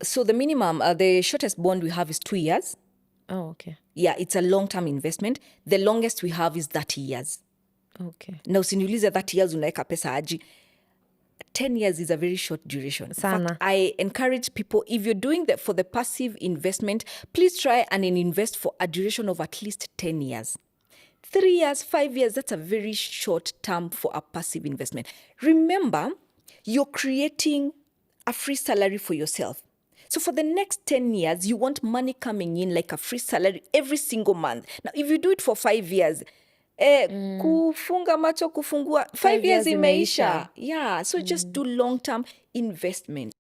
So the minimum, the shortest bond we have is 2 years. Oh, okay. Yeah, it's a long-term investment. The longest we have is 30 years. Okay. Na usiniulize 30 years unaweka pesa aji. 10 years is a very short duration. In Sana. fact, I encourage people, if you're doing that for the passive investment, please try and invest for a duration of at least 10 years. 3 years, 5 years, that's a very short term for a passive investment. Remember, you're creating a free salary for yourself. So for the next 10 years, you want money coming in like a free salary every single month. Now, if you do it for 5 years, kufunga macho kufungua 5 years imeisha. Yeah, so just do long-term investment.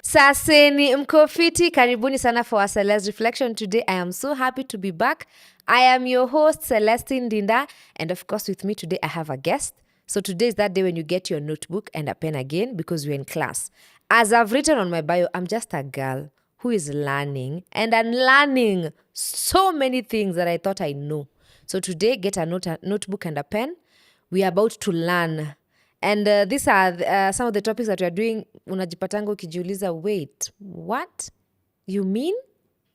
Saseni mkofiti, karibuni sana for our Cele's Reflection. Today I am so happy to be back. I am your host Celestine Dinda, and of course with me today I have a guest. So today is that day when you get your notebook and a pen again because we're in class. As I've written on my bio, I'm just a girl who is learning and unlearning so many things that I thought I know. So today get a notebook and a pen. We are about to learn. And these are some of the topics that we are doing. Unajipatanga ukijiuliza, wait, what? You mean?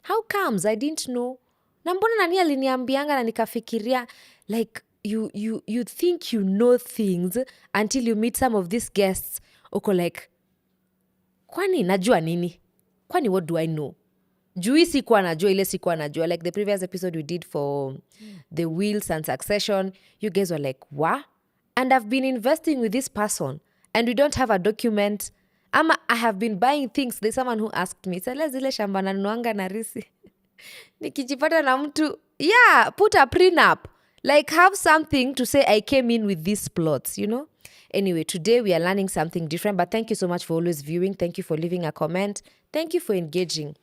How comes? I didn't know. Na mbona nani aliniambianga na nikafikiria, like, you think you know things until you meet some of these guests. Uko like, kwani najua nini? Kwani what do I know? Jui sikuwa najua, ile sikuwa najua. Like the previous episode we did for the wills and succession, you guys were like, what? And I've been investing with this person and we don't have a document. Ama I have been buying things. There's someone who asked me, Cele zile shamba nanuanga na risi. Nikijipata na mtu, yeah, put a prenup. Like have something to say I came in with these plots, you know? Anyway, today we are learning something different, but thank you so much for always viewing. Thank you for leaving a comment. Thank you for engaging.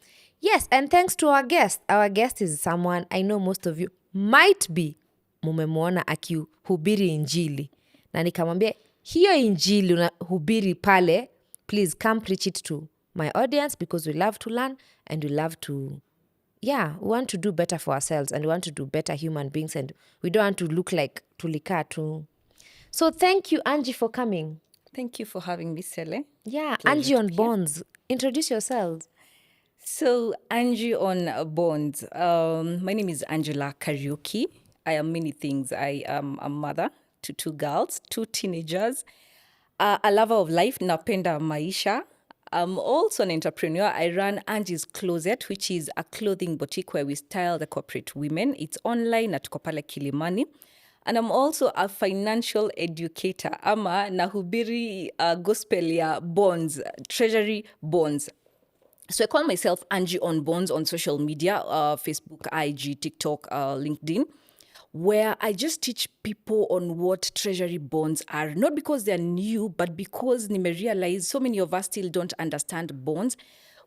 Yes, and thanks to our guest. Our guest is someone I know most of you might be mumemwona akihubiri injili. Na nikamwambia, hiyo injili unahubiri pale, please come preach it to my audience because we love to learn and we love to, we want to do better for ourselves and we want to do better human beings and we don't want to look like tulika tu. So thank you, Angie, for coming. Thank you for having me, Cele. Yeah, Angie on Bonds. Introduce yourselves. So, Angie on Bonds. My name is Angela Kariuki. I am many things. I am a mother to 2 girls, 2 teenagers, a lover of life, napenda maisha. I'm also an entrepreneur. I run Angie's Closet, which is a clothing boutique where we style the corporate women. It's online at Kopale Kilimani. And I'm also a financial educator. Ama nahubiri gospel ya bonds, Treasury Bonds. So I call myself Angie on Bonds on social media, Facebook, IG, TikTok, LinkedIn, where I just teach people on what treasury bonds are. Not because they're new, but because nime realize so many of us still don't understand bonds.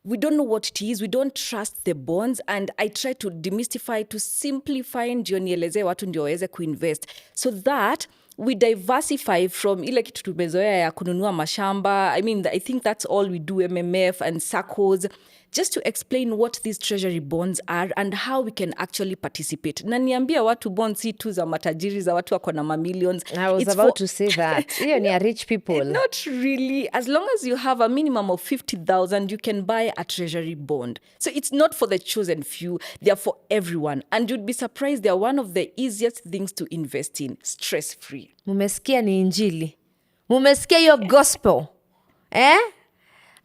We don't know what it is. We don't trust the bonds. And I try to demystify, to simplify, ndio nieleze watu ndio waweze kuinvest. So that we diversify from ile kitu tumezoea ya kununua mashamba. I think that's all we do, MMF and SACCOs, just to explain what these treasury bonds are and how we can actually participate. Na niambia watu bonds si tu za matajiri za watu wako na millions. I was about to say that. Hiyo ni rich people. Not really. As long as you have a minimum of 50,000, you can buy a treasury bond. So it's not for the chosen few. They are for everyone. And you'd be surprised they are one of the easiest things to invest in, stress-free. Mumesikia ni injili. Mumesikia your gospel.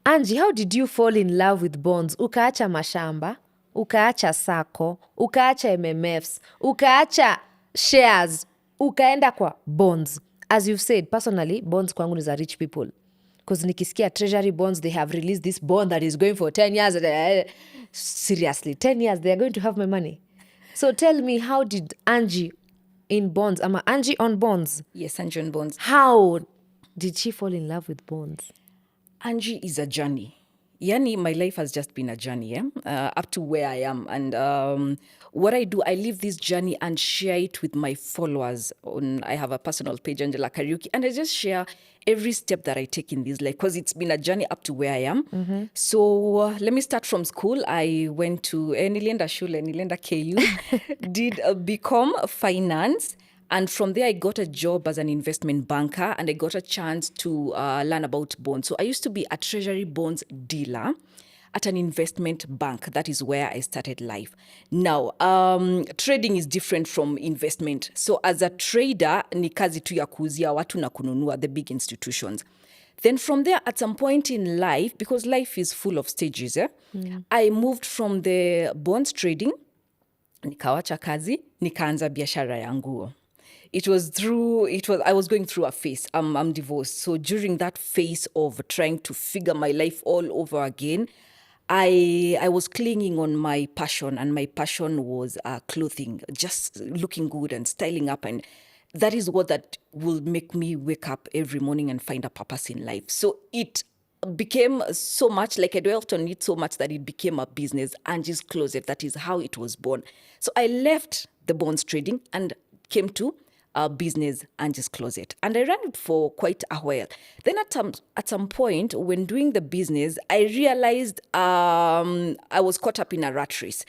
Angie, how did you fall in love with bonds? Ukaacha mashamba, ukaacha SACCO, ukaacha MMFs, ukaacha shares, ukaenda kwa bonds. As you've said, personally, bonds kwangu ni za rich people. Because nikisikia treasury bonds, they have released this bond that is going for 10 years. Seriously, 10 years, they are going to have my money. So tell me, how did Angie in bonds, Angie on bonds? Yes, Angie on bonds. How did she fall in love with bonds? Angie is a journey. Yani, my life has just been a journey, up to where I am. And what I do, I live this journey and share it with my followers. I have a personal page, Angela Karaoke, and I just share every step that I take in this life because it's been a journey up to where I am. So let me start from school. I went to Nilienda Shule, Nilienda KU, did a BCom finance. And from there, I got a job as an investment banker and I got a chance to learn about bonds. So I used to be a Treasury Bonds dealer at an investment bank. That is where I started life. Now, trading is different from investment. So as a trader, ni kazi tu ya kuuzia watu na kununua, the big institutions. Then from there, at some point in life, because life is full of stages, I moved from the bonds trading, nikawacha kazi, nikaanza biashara ya nguo. I was going through a phase. I'm divorced. So during that phase of trying to figure my life all over again, I was clinging on my passion, and my passion was clothing, just looking good and styling up. And that is what that will make me wake up every morning and find a purpose in life. So it became so much, like I dwelt on it so much that it became a business, Angie's Closet. That is how it was born. So I left the bonds trading and came to business, Angie's Closet. And I ran it for quite a while. Then at some point, when doing the business, I realized I was caught up in a rat race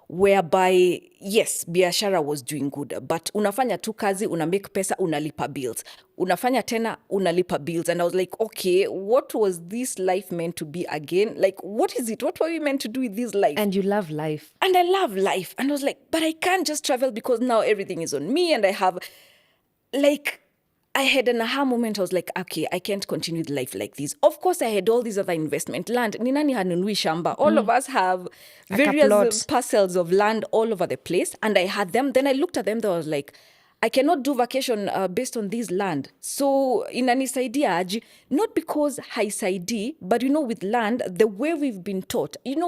whereby, yes, biashara was doing good, but unafanya tu kazi, una make pesa, unalipa bills. Unafanya tena, unalipa bills. And I was like, okay, what was this life meant to be again? Like, what is it? What were we meant to do with this life? And you love life. And I love life. And I was like, but I can't just travel because now everything is on me and I have, like, I had an aha moment. I was like, okay, I can't continue with life like this. Of course, I had all these other investment land. Ni nani hanunui shamba? All of us have various parcels of land all over the place. And I had them. Then I looked at them. I was like, I cannot do vacation based on this land. So inanisaidia aje, not because haisaidii, but with land, the way we've been taught, and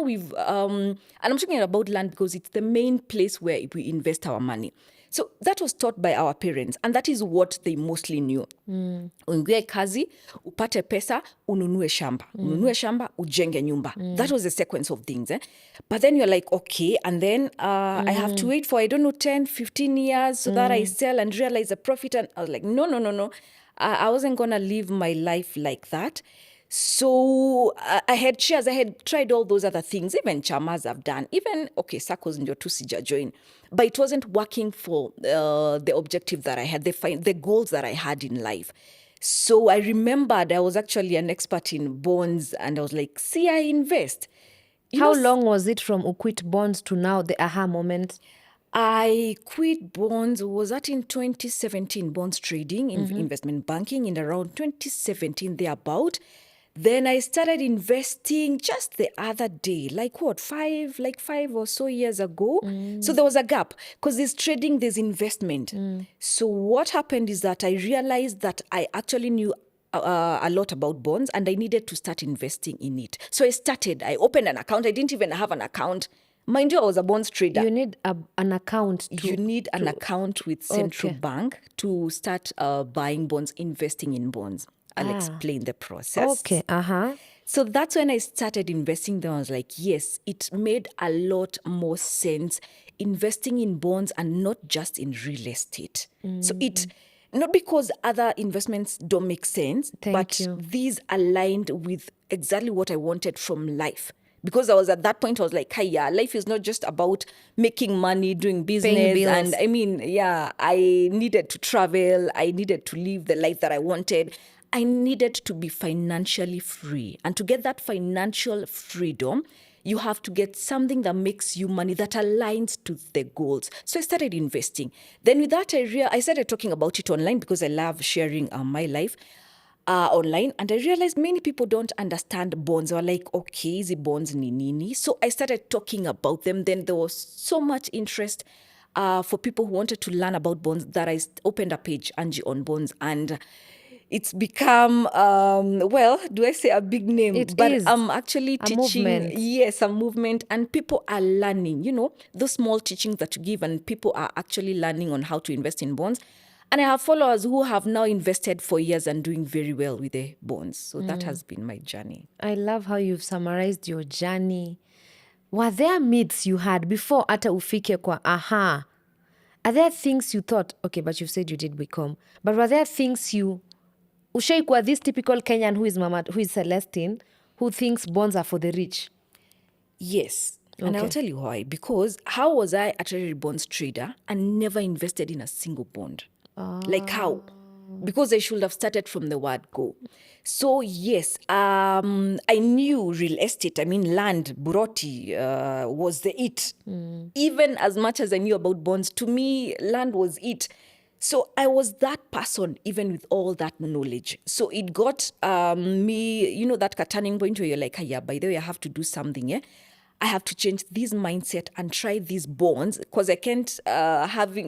I'm talking about land because it's the main place where we invest our money. So that was taught by our parents, and that is what they mostly knew. Uingie kazi, upate pesa, ununue shamba. Ununue shamba, ujenge nyumba. That was the sequence of things. But then you're like, okay, and then I have to wait for, 10, 15 years so that I sell and realize the profit. And I was like, no. I wasn't going to live my life like that. So I had shares, I had tried all those other things, even chamas I've done, even, SACCOs ndio tu sija join. But it wasn't working for the objective that I had, the goals that I had in life. So I remembered I was actually an expert in bonds and I was like, see, I invest. How long was it from quit bonds to now, the aha moment? I quit bonds, was that in 2017, bonds trading, investment banking in around 2017, thereabout. Then I started investing just the other day, like 5 or so years ago. So there was a gap because there's trading, there's investment. So what happened is that I realized that I actually knew a lot about bonds and I needed to start investing in it. So I opened an account. I didn't even have an account. Mind you, I was a bonds trader. You need an account. You need an account with Central Bank to start buying bonds, investing in bonds. I'll explain the process. Okay, So that's when I started investing. Then I was like, yes, it made a lot more sense investing in bonds and not just in real estate. So not because other investments don't make sense, but these aligned with exactly what I wanted from life. Because I was at that point, I was like, life is not just about making money, doing business. And I needed to travel. I needed to live the life that I wanted. I needed to be financially free. And to get that financial freedom, you have to get something that makes you money, that aligns to the goals. So I started investing. Then with that, I started talking about it online because I love sharing my life online. And I realized many people don't understand bonds. They were like, okay, is it bonds ni nini? So I started talking about them. Then there was so much interest for people who wanted to learn about bonds that I opened a page, Angie on Bonds. And it's become, do I say a big name? But I'm actually teaching. Movement. Yes, a movement. And people are learning, those small teachings that you give and people are actually learning on how to invest in bonds. And I have followers who have now invested for years and doing very well with their bonds. So that has been my journey. I love how you've summarized your journey. Were there myths you had before ata ufike kwa aha? Are there things you thought, okay, but you said you did become, but were there things you, ushaikuwa this typical Kenyan who is Celestine, who thinks bonds are for the rich? Yes. And I'll Okay. tell you why. Because how was I a treasury bonds trader and never invested in a single bond? Like how? Because I should have started from the word go. So yes, I knew real estate, land, buroti was the it. Even as much as I knew about bonds, to me, land was it. So I was that person, even with all that knowledge. So it got me, that turning point where you're like, yeah, by the way, I have to do something, yeah? I have to change this mindset and try these bonds because I can't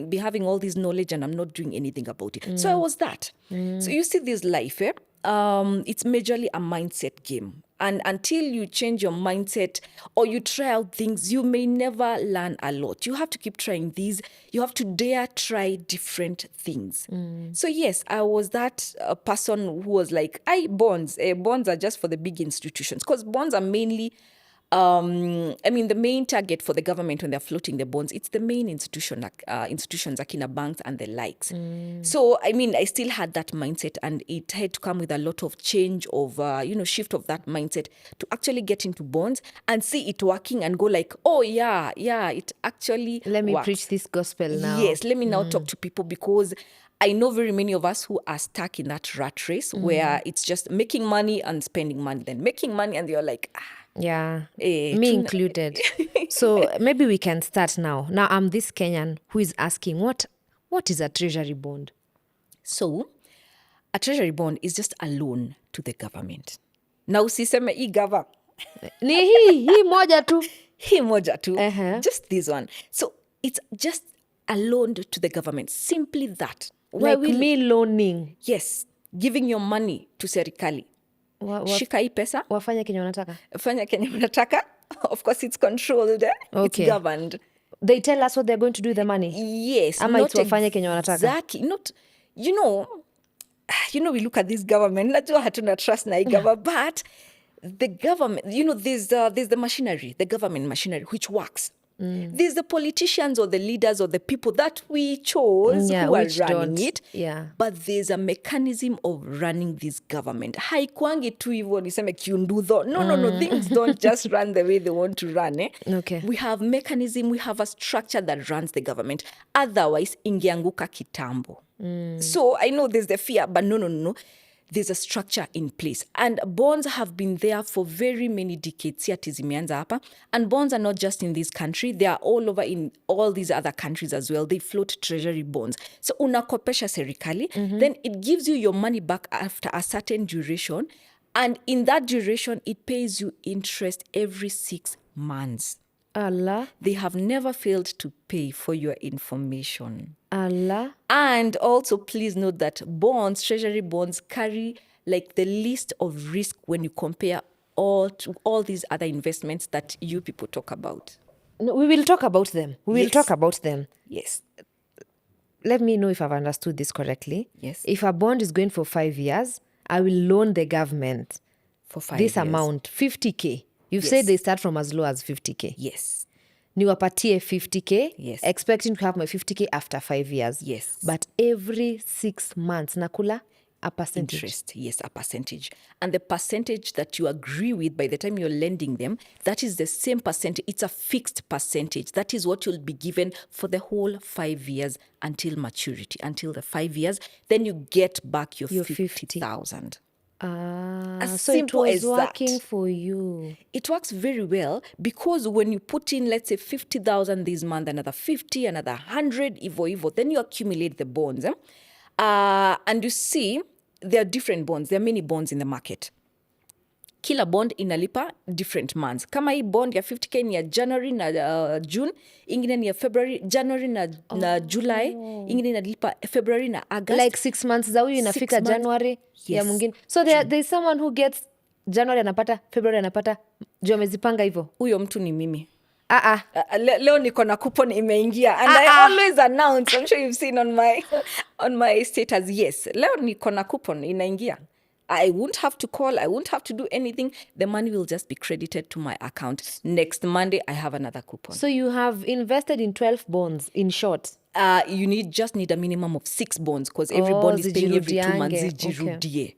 be having all this knowledge and I'm not doing anything about it. So I was that. So you see this life, it's majorly a mindset game. And until you change your mindset or you try out things, you may never learn a lot. You have to keep trying these. You have to dare try different things. So yes, I was that person who was like, bonds are just for the big institutions because bonds are mainly the main target for the government when they're floating the bonds, it's the main institutions, akina banks and the likes. So, I still had that mindset and it had to come with a lot of change of, shift of that mindset to actually get into bonds and see it working and go like, oh, yeah, it actually Let me works. preach this gospel now. Yes, let me now talk to people because I know very many of us who are stuck in that rat race where it's just making money and spending money, then making money and you're like, Yeah, me included. So maybe we can start now. Now I'm this Kenyan who is asking, what is a treasury bond? So a treasury bond is just a loan to the government. Na usiseme hii gava. Ni hii moja tu. Hii moja tu. Just this one. So it's just a loan to the government. Simply that. Like me loaning. Yes. Giving your money to serikali. Shika hii pesa. Wafanya kenye wanataka. Fanya kenye wanataka. Of course, it's controlled. Okay. It's governed. They tell us what they're going to do with the money. Yes. Ama it's wafanya kenye wanataka. Exactly. Not, we look at this government. Najua hatuna trust na hii government, but the government, there's the machinery, the government machinery, which works. There's the politicians or the leaders or the people that we chose who are running it. Yeah. But there's a mechanism of running this government. Haikuangi tu hivyo niseme kiundudho. No. Things don't just run the way they want to run. Okay. We have mechanism, we have a structure that runs the government. Otherwise, ingeanguka kitambo. So I know there's the fear, but no. There's a structure in place. And bonds have been there for very many decades. Zimeanza hapa. And bonds are not just in this country. They are all over in all these other countries as well. They float treasury bonds. So unakopesha serikali, then it gives you your money back after a certain duration. And in that duration, it pays you interest every 6 months. Allah. They have never failed to pay, for your information. Allah. And also, please note that treasury bonds carry like the least of risk when you compare all these other investments that you people talk about. No, we will talk about them. Yes. Let me know if I've understood this correctly. Yes. If a bond is going for 5 years, I will loan the government For 5 this years. amount, 50K. You've Yes. said they start from as low as 50K. Yes. Niwapatie 50K, Yes. expecting to have my 50K after 5 years. Yes. But every 6 months, nakula a percentage. Interest, yes, a percentage. And the percentage that you agree with by the time you're lending them, that is the same percentage. It's a fixed percentage. That is what you'll be given for the whole 5 years until maturity, until the 5 years. Then you get back your 50,000. As So it simple was as that. working for you. It works very well because when you put in, let's say, 50,000 this month, another 50, another 100, evo, then you accumulate the bonds. And you see, there are different bonds. There are many bonds in the market. Kila bond inalipa different months. Kama hii bond ya 50K ni ya January na June, ingine ni ya February, January na July, ingine inalipa February na August. Like 6 months za huyu inafika 6 months. January ya Yes. mwingine. So there's someone who gets January anapata, February anapata, juu amezipanga hivyo. Huyo mtu ni mimi. Leo niko na coupon imeingia and I always announce, I'm sure you've seen on my status, yes, leo niko na coupon inaingia. I won't have to call, I won't have to do anything. The money will just be credited to my account. Next Monday, I have another coupon. So you have invested in 12 bonds, in short? You just need a minimum of 6 bonds because every bond is paying every 2 months. Okay.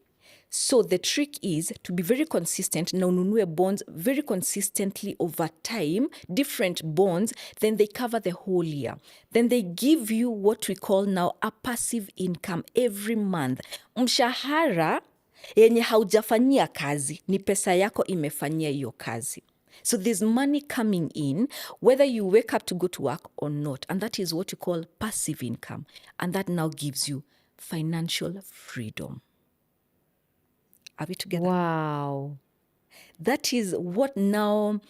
So the trick is to be very consistent. Na ununue bonds very consistently over time, different bonds, then they cover the whole year. Then they give you what we call now a passive income every month. Mshahara yenye haujafanyia kazi ni pesa yako imefanyia hiyo kazi. So there's money coming in whether you wake up to go to work or not, and that is what you call passive income, and that now gives you financial freedom. Are we together? Wow. That is what now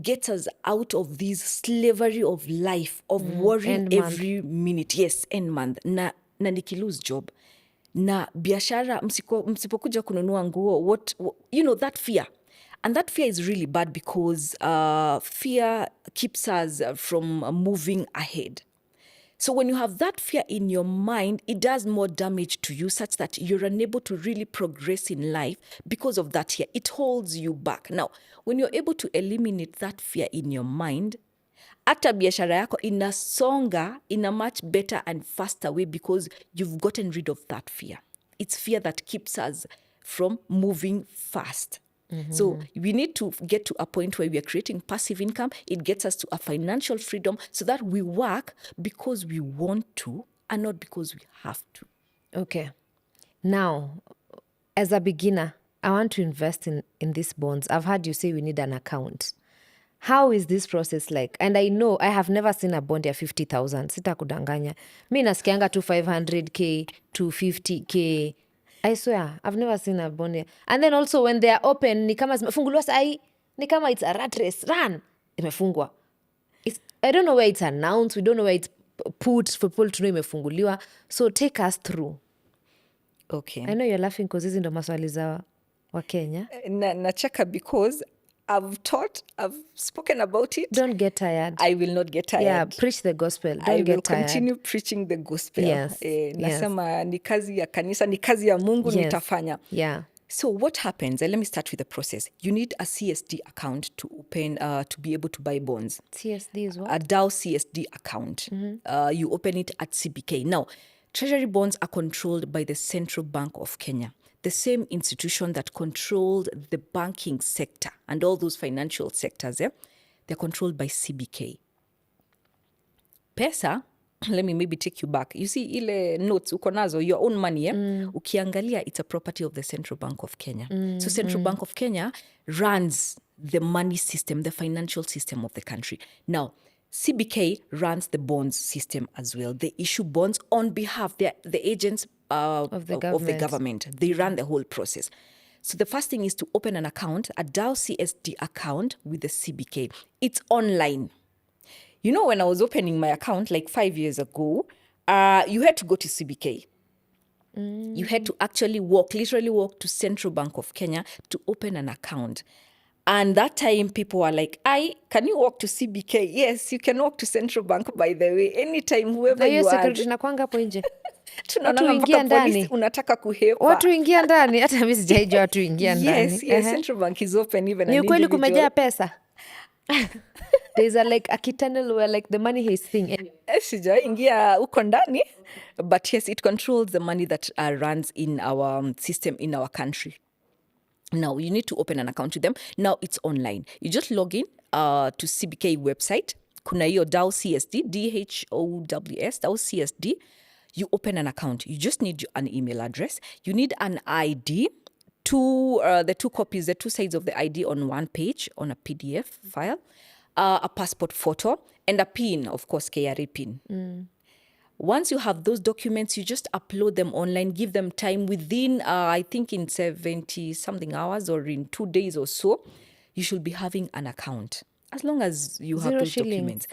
gets us out of this slavery of life, of worrying every minute. Yes, end month. Na nikilose job. Na biashara, msipokuja kununua nguo, what, that fear. And that fear is really bad because fear keeps us from moving ahead. So when you have that fear in your mind, it does more damage to you such that you're unable to really progress in life because of that fear. It holds you back. Now, when you're able to eliminate that fear in your mind, hata biashara yako inasonga in a much better and faster way because you've gotten rid of that fear. It's fear that keeps us from moving fast. So we need to get to a point where we are creating passive income. It gets us to a financial freedom so that we work because we want to and not because we have to. Okay. Now, as a beginner, I want to invest in these bonds. I've heard you say we need an account. How is this process like? And I know I have never seen a bond ya 50,000. Sita kudanganya. Mi nasikianga tu 500K, 250K. I swear, I've never seen a bond. And then also when they are open, ni kama zimefunguliwa sahi, ni kama it's a rat race. Run! Imefungwa. I don't know where it's announced. We don't know where it's put for people to know imefunguliwa. So take us through. Okay. I know you're laughing because hizi ndo maswali za wa Kenya. Nacheka because I've spoken about it. Don't get tired. I will not get tired. Yeah, preach the gospel. Don't I get will tired. continue preaching the gospel. Yes, Nasema ni kazi ya kanisa, ni kazi ya Mungu, nitafanya. Yeah. So what happens? Let me start with the process. You need a CSD account to open, to be able to buy bonds. CSD is what? A DAO CSD account. You open it at CBK. Now, Treasury bonds are controlled by the Central Bank of Kenya, the same institution that controlled the banking sector and all those financial sectors. They're controlled by CBK. Pesa, let me maybe take you back. You see, ile notes uko nazo, your own money, ukiangalia, it's a property of the Central Bank of Kenya. So Central Bank of Kenya runs the money system, the financial system of the country. Now, CBK runs the bonds system as well. They issue bonds on behalf, they're the agents of the government. They run the whole process. So the first thing is to open an account, a DAO CSD account with the CBK. It's online. You know, when I was opening my account like 5 years ago, you had to go to CBK. You had to actually literally walk to Central Bank of Kenya to open an account. And that time people were like, can you walk to CBK? Yes, you can walk to Central Bank, by the way. Anytime, whoever you are. Tunakwanga hapo nje. Tunaona mpaka polisi unataka kuhepa. Watu ingia ndani, hata mimi sijaijua watu ingia ndani. Yes, Central Bank is open even. Ni kweli kumejaa pesa. There's a tunnel where like the money is thing. Sijaingia huko ndani, but yes, it controls the money that runs in our system in our country. Now, you need to open an account with them. Now, it's online. You just log in to CBK website. Kuna hiyo DAO CSD, DHOWS, DAO CSD. You open an account. You just need an email address. You need an ID, the two copies, the two sides of the ID on one page, on a PDF file, a passport photo, and a PIN, of course, KRA PIN. Once you have those documents, you just upload them online, give them time within, I think in 70-something hours or in 2 days or so, you should be having an account. As long as you have those documents.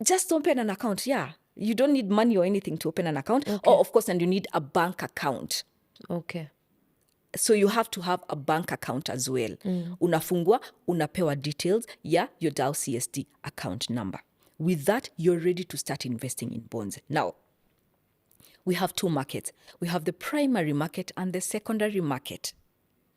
Just open an account, yeah. You don't need money or anything to open an account. Okay. Or, of course, and you need a bank account. Okay. So you have to have a bank account as well. Unafungua, unapewa details ya your Dow CSD account number. With that, you're ready to start investing in bonds. Now, we have two markets. We have the primary market and the secondary market.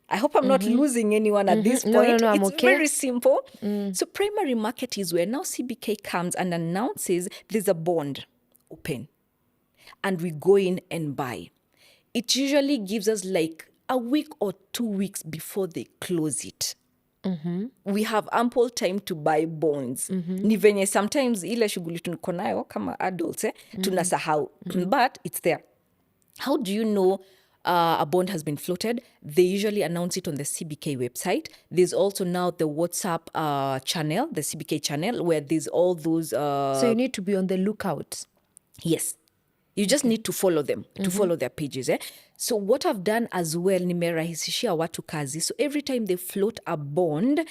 I hope I'm not losing anyone at this point. No, I'm It's okay. very simple. So primary market is where now CBK comes and announces there's a bond open and we go in and buy. It usually gives us like a week or 2 weeks before they close it. We have ample time to buy bonds. Ni venye sometimes ile shughuli tuko nayo kama adults tunasahau. But it's there. How do you know a bond has been floated? They usually announce it on the CBK website. There's also now the WhatsApp channel, the CBK channel, where there's all those... So you need to be on the lookout. Yes. You just need to follow them, to follow their pages. So what I've done as well, nimerahisishia watu kazi. So every time they float a bond,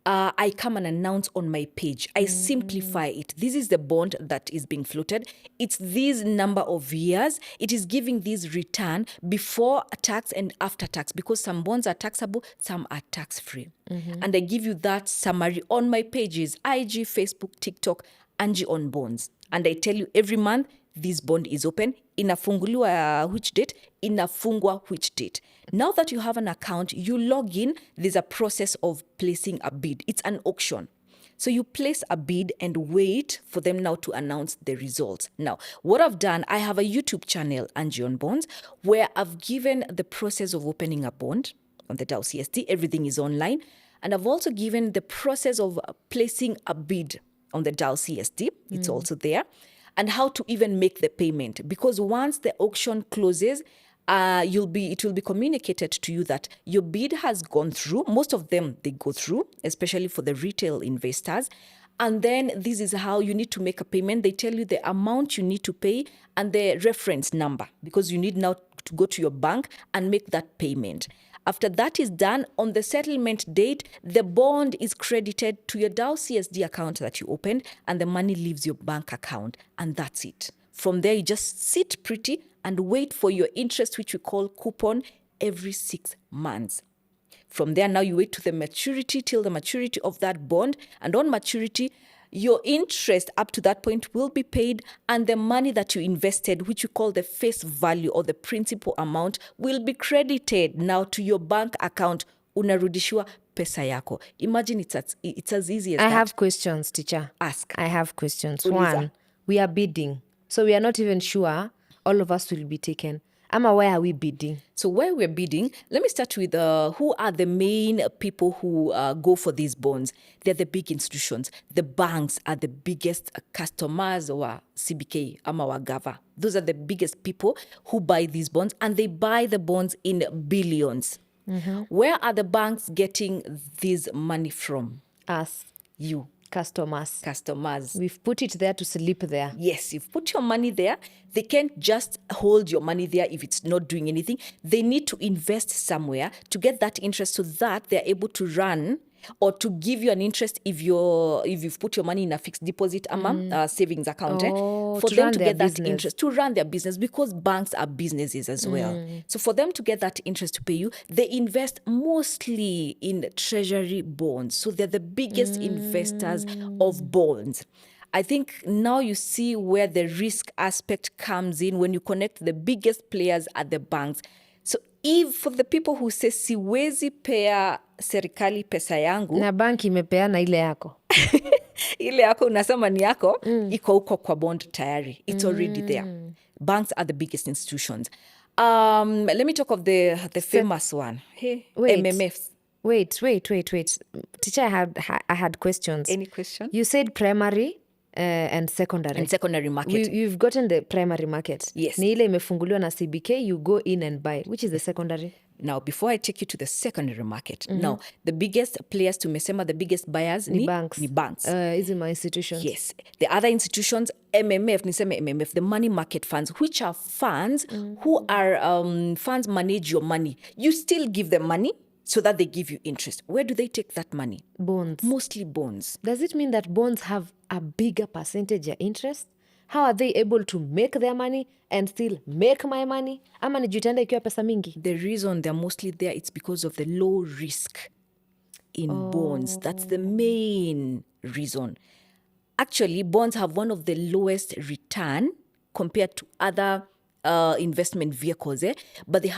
I come and announce on my page. I simplify it. This is the bond that is being floated. It's this number of years. It is giving this return before tax and after tax, because some bonds are taxable, some are tax-free. And I give you that summary on my pages, IG, Facebook, TikTok, Angie on bonds. And I tell you every month, this bond is open. Inafunguliwa which date? Inafungwa which date? Now that you have an account, you log in. There's a process of placing a bid. It's an auction. So you place a bid and wait for them now to announce the results. Now, what I've done, I have a YouTube channel, Angie on Bonds, where I've given the process of opening a bond on the Dow CSD. Everything is online. And I've also given the process of placing a bid on the Dow CSD. It's also there. And how to even make the payment. Because once the auction closes, it will be communicated to you that your bid has gone through. Most of them, they go through, especially for the retail investors. And then this is how you need to make a payment. They tell you the amount you need to pay and the reference number, because you need now to go to your bank and make that payment. After that is done, on the settlement date, the bond is credited to your Dow CSD account that you opened, and the money leaves your bank account, and that's it. From there, you just sit pretty and wait for your interest, which we call coupon, every 6 months. From there, now you wait to the maturity, till the maturity of that bond, and on maturity, your interest up to that point will be paid, and the money that you invested, which you call the face value or the principal amount, will be credited now to your bank account. Unarudishiwa pesa yako. Imagine it's as easy as I that. have questions, teacher. Ask. I have questions. Uliza. One, we are bidding. So we are not even sure all of us will be taken. Ama, why are we bidding? So where we're bidding, let me start with who are the main people who go for these bonds. They're the big institutions. The banks are the biggest customers or CBK, ama wagava. Those are the biggest people who buy these bonds, and they buy the bonds in billions. Where are the banks getting this money from? Us, You, customers. customers. We've put it there to sleep there. Yes, you've put your money there. They can't just hold your money there if it's not doing anything. They need to invest somewhere to get that interest, so that they're able to run or to give you an interest if you've put your money in a fixed deposit savings account. For to them run to their get that business. interest, to run their business, because banks are businesses as well. So for them to get that interest to pay you, they invest mostly in Treasury Bonds. So they're the biggest investors of bonds. I think now you see where the risk aspect comes in when you connect the biggest players at the banks. So if for the people who say siwezi pea serikali pesa yangu, Na banki imepeana ile yako. ile yako unasema ni yako, iko huko kwa bond tayari. It's already there. Banks are the biggest institutions. Let me talk of the famous one. Hey, Wait. MMFs. Wait. Teacher, I had questions. Any question? You said primary and secondary. And secondary market. You've gotten the primary market. Yes. Ni ile imefunguliwa na CBK, you go in and buy. Which is the secondary? Now, before I take you to the secondary market, now, the biggest players tumesema, the biggest buyers Ni banks. Ni banks. Hizi my institutions. Yes. The other institutions, MMF, niseme MMF, the money market funds, which are funds who are funds manage your money. You still give them money so that they give you interest. Where do they take that money? Bonds. Mostly bonds. Does it mean that bonds have a bigger percentage of interest? how are they able to make their money and still make my money? Ama ni juu itaenda ikiwa pesa mingi? The reason they're mostly there, it's because of the low risk in bonds. That's the main reason. Actually, bonds have one of the lowest return compared to other investment vehicles, but they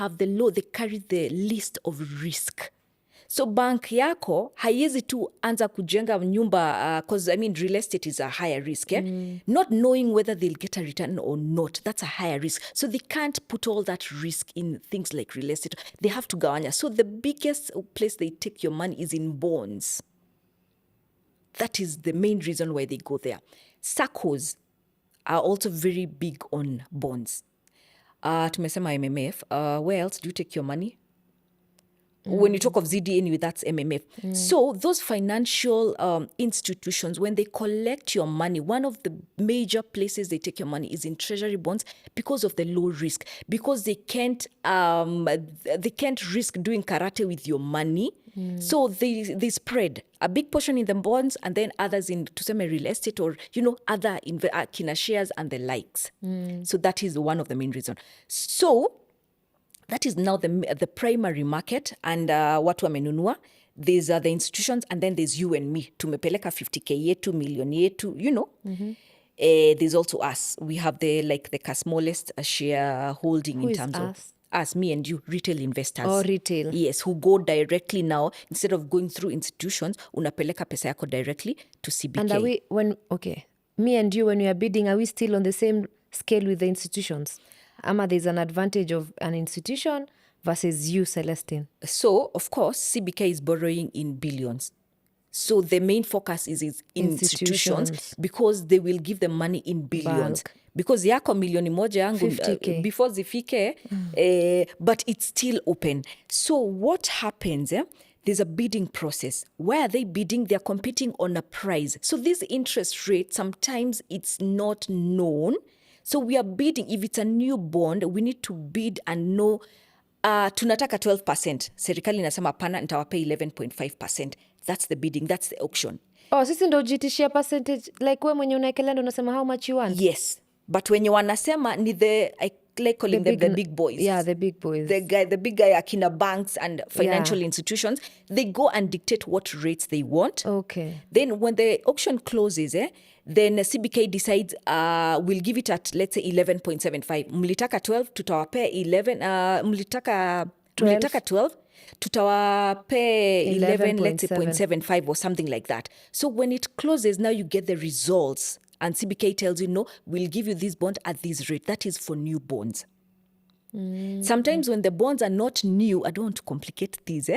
carry the least of risk. So bank yako haiwezi tu anza kujenga nyumba because real estate is a higher risk, not knowing whether they'll get a return or not. That's a higher risk. So they can't put all that risk in things like real estate. They have to gawanya. So the biggest place they take your money is in bonds. That is the main reason why they go there. SACCOs are also very big on bonds. Tumesema MMF. Where else do you take your money? When you talk of ZD anyway, that's MMF. So those financial institutions, when they collect your money, one of the major places they take your money is in Treasury Bonds because of the low risk. Because they can't risk doing karate with your money. So they spread a big portion in the bonds and then others in tuseme real estate or other kina shares and the likes. So that is one of the main reasons. So that is now the primary market and watu wamenunua. There's the institutions and then there's you and me. Tumepeleka 50K yetu, million yetu, there's also us. We have the smallest shareholding in terms of us, me and you, retail investors. Oh, retail. Yes, who go directly now, instead of going through institutions, unapeleka pesa yako directly to CBK. And are we, me and you, when we are bidding, are we still on the same scale with the institutions? Ama there's an advantage of an institution versus you, Celestine? So, of course, CBK is borrowing in billions. So the main focus is institutions because they will give them money in billions. Bulk. Because yako milioni moja yangu before zifike, but it's still open. So what happens, there's a bidding process. Where are they bidding? They're competing on a price. So this interest rate, sometimes it's not known. So we are bidding. If it's a new bond, we need to bid and know tunataka 12%. Serikali inasema pana nitawapea 11.5%. That's the bidding. That's the auction. Oh, sisi ndo jitishia percentage. Like we mwenye unaekelea ndo unasema how much you want? Yes. But wenye wanasema ni I like calling them the big boys. Yeah, the big boys. The big guy akina banks and financial institutions. They go and dictate what rates they want. Okay. Then when the auction closes, then CBK decides we'll give it at, let's say, 11.75. Mlitaka 12, tutawapea 11. Mlitaka 12, tutawapea 11, let's say 0.75 or something like that. So when it closes, now you get the results. And CBK tells you, no, we'll give you this bond at this rate. That is for new bonds. Sometimes when the bonds are not new, I don't want to complicate these,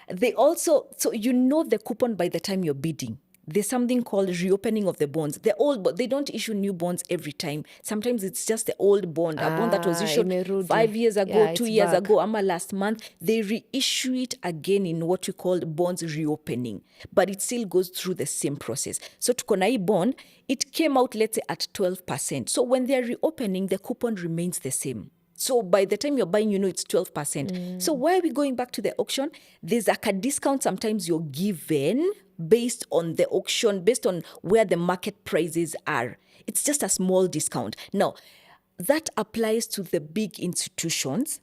they also, so the coupon by the time you're bidding. There's something called reopening of the bonds. The old, but they don't issue new bonds every time. Sometimes it's just the old bond, a bond that was issued 5 years ago, 2 years ago, ama last month. They reissue it again in what we call bonds reopening. But it still goes through the same process. So tuko na hii bond, it came out, let's say, at 12%. So when they're reopening, the coupon remains the same. So by the time you're buying, it's 12%. So why are we going back to the auction? There's a discount sometimes you're given based on the auction, based on where the market prices are. It's just a small discount. Now, that applies to the big institutions.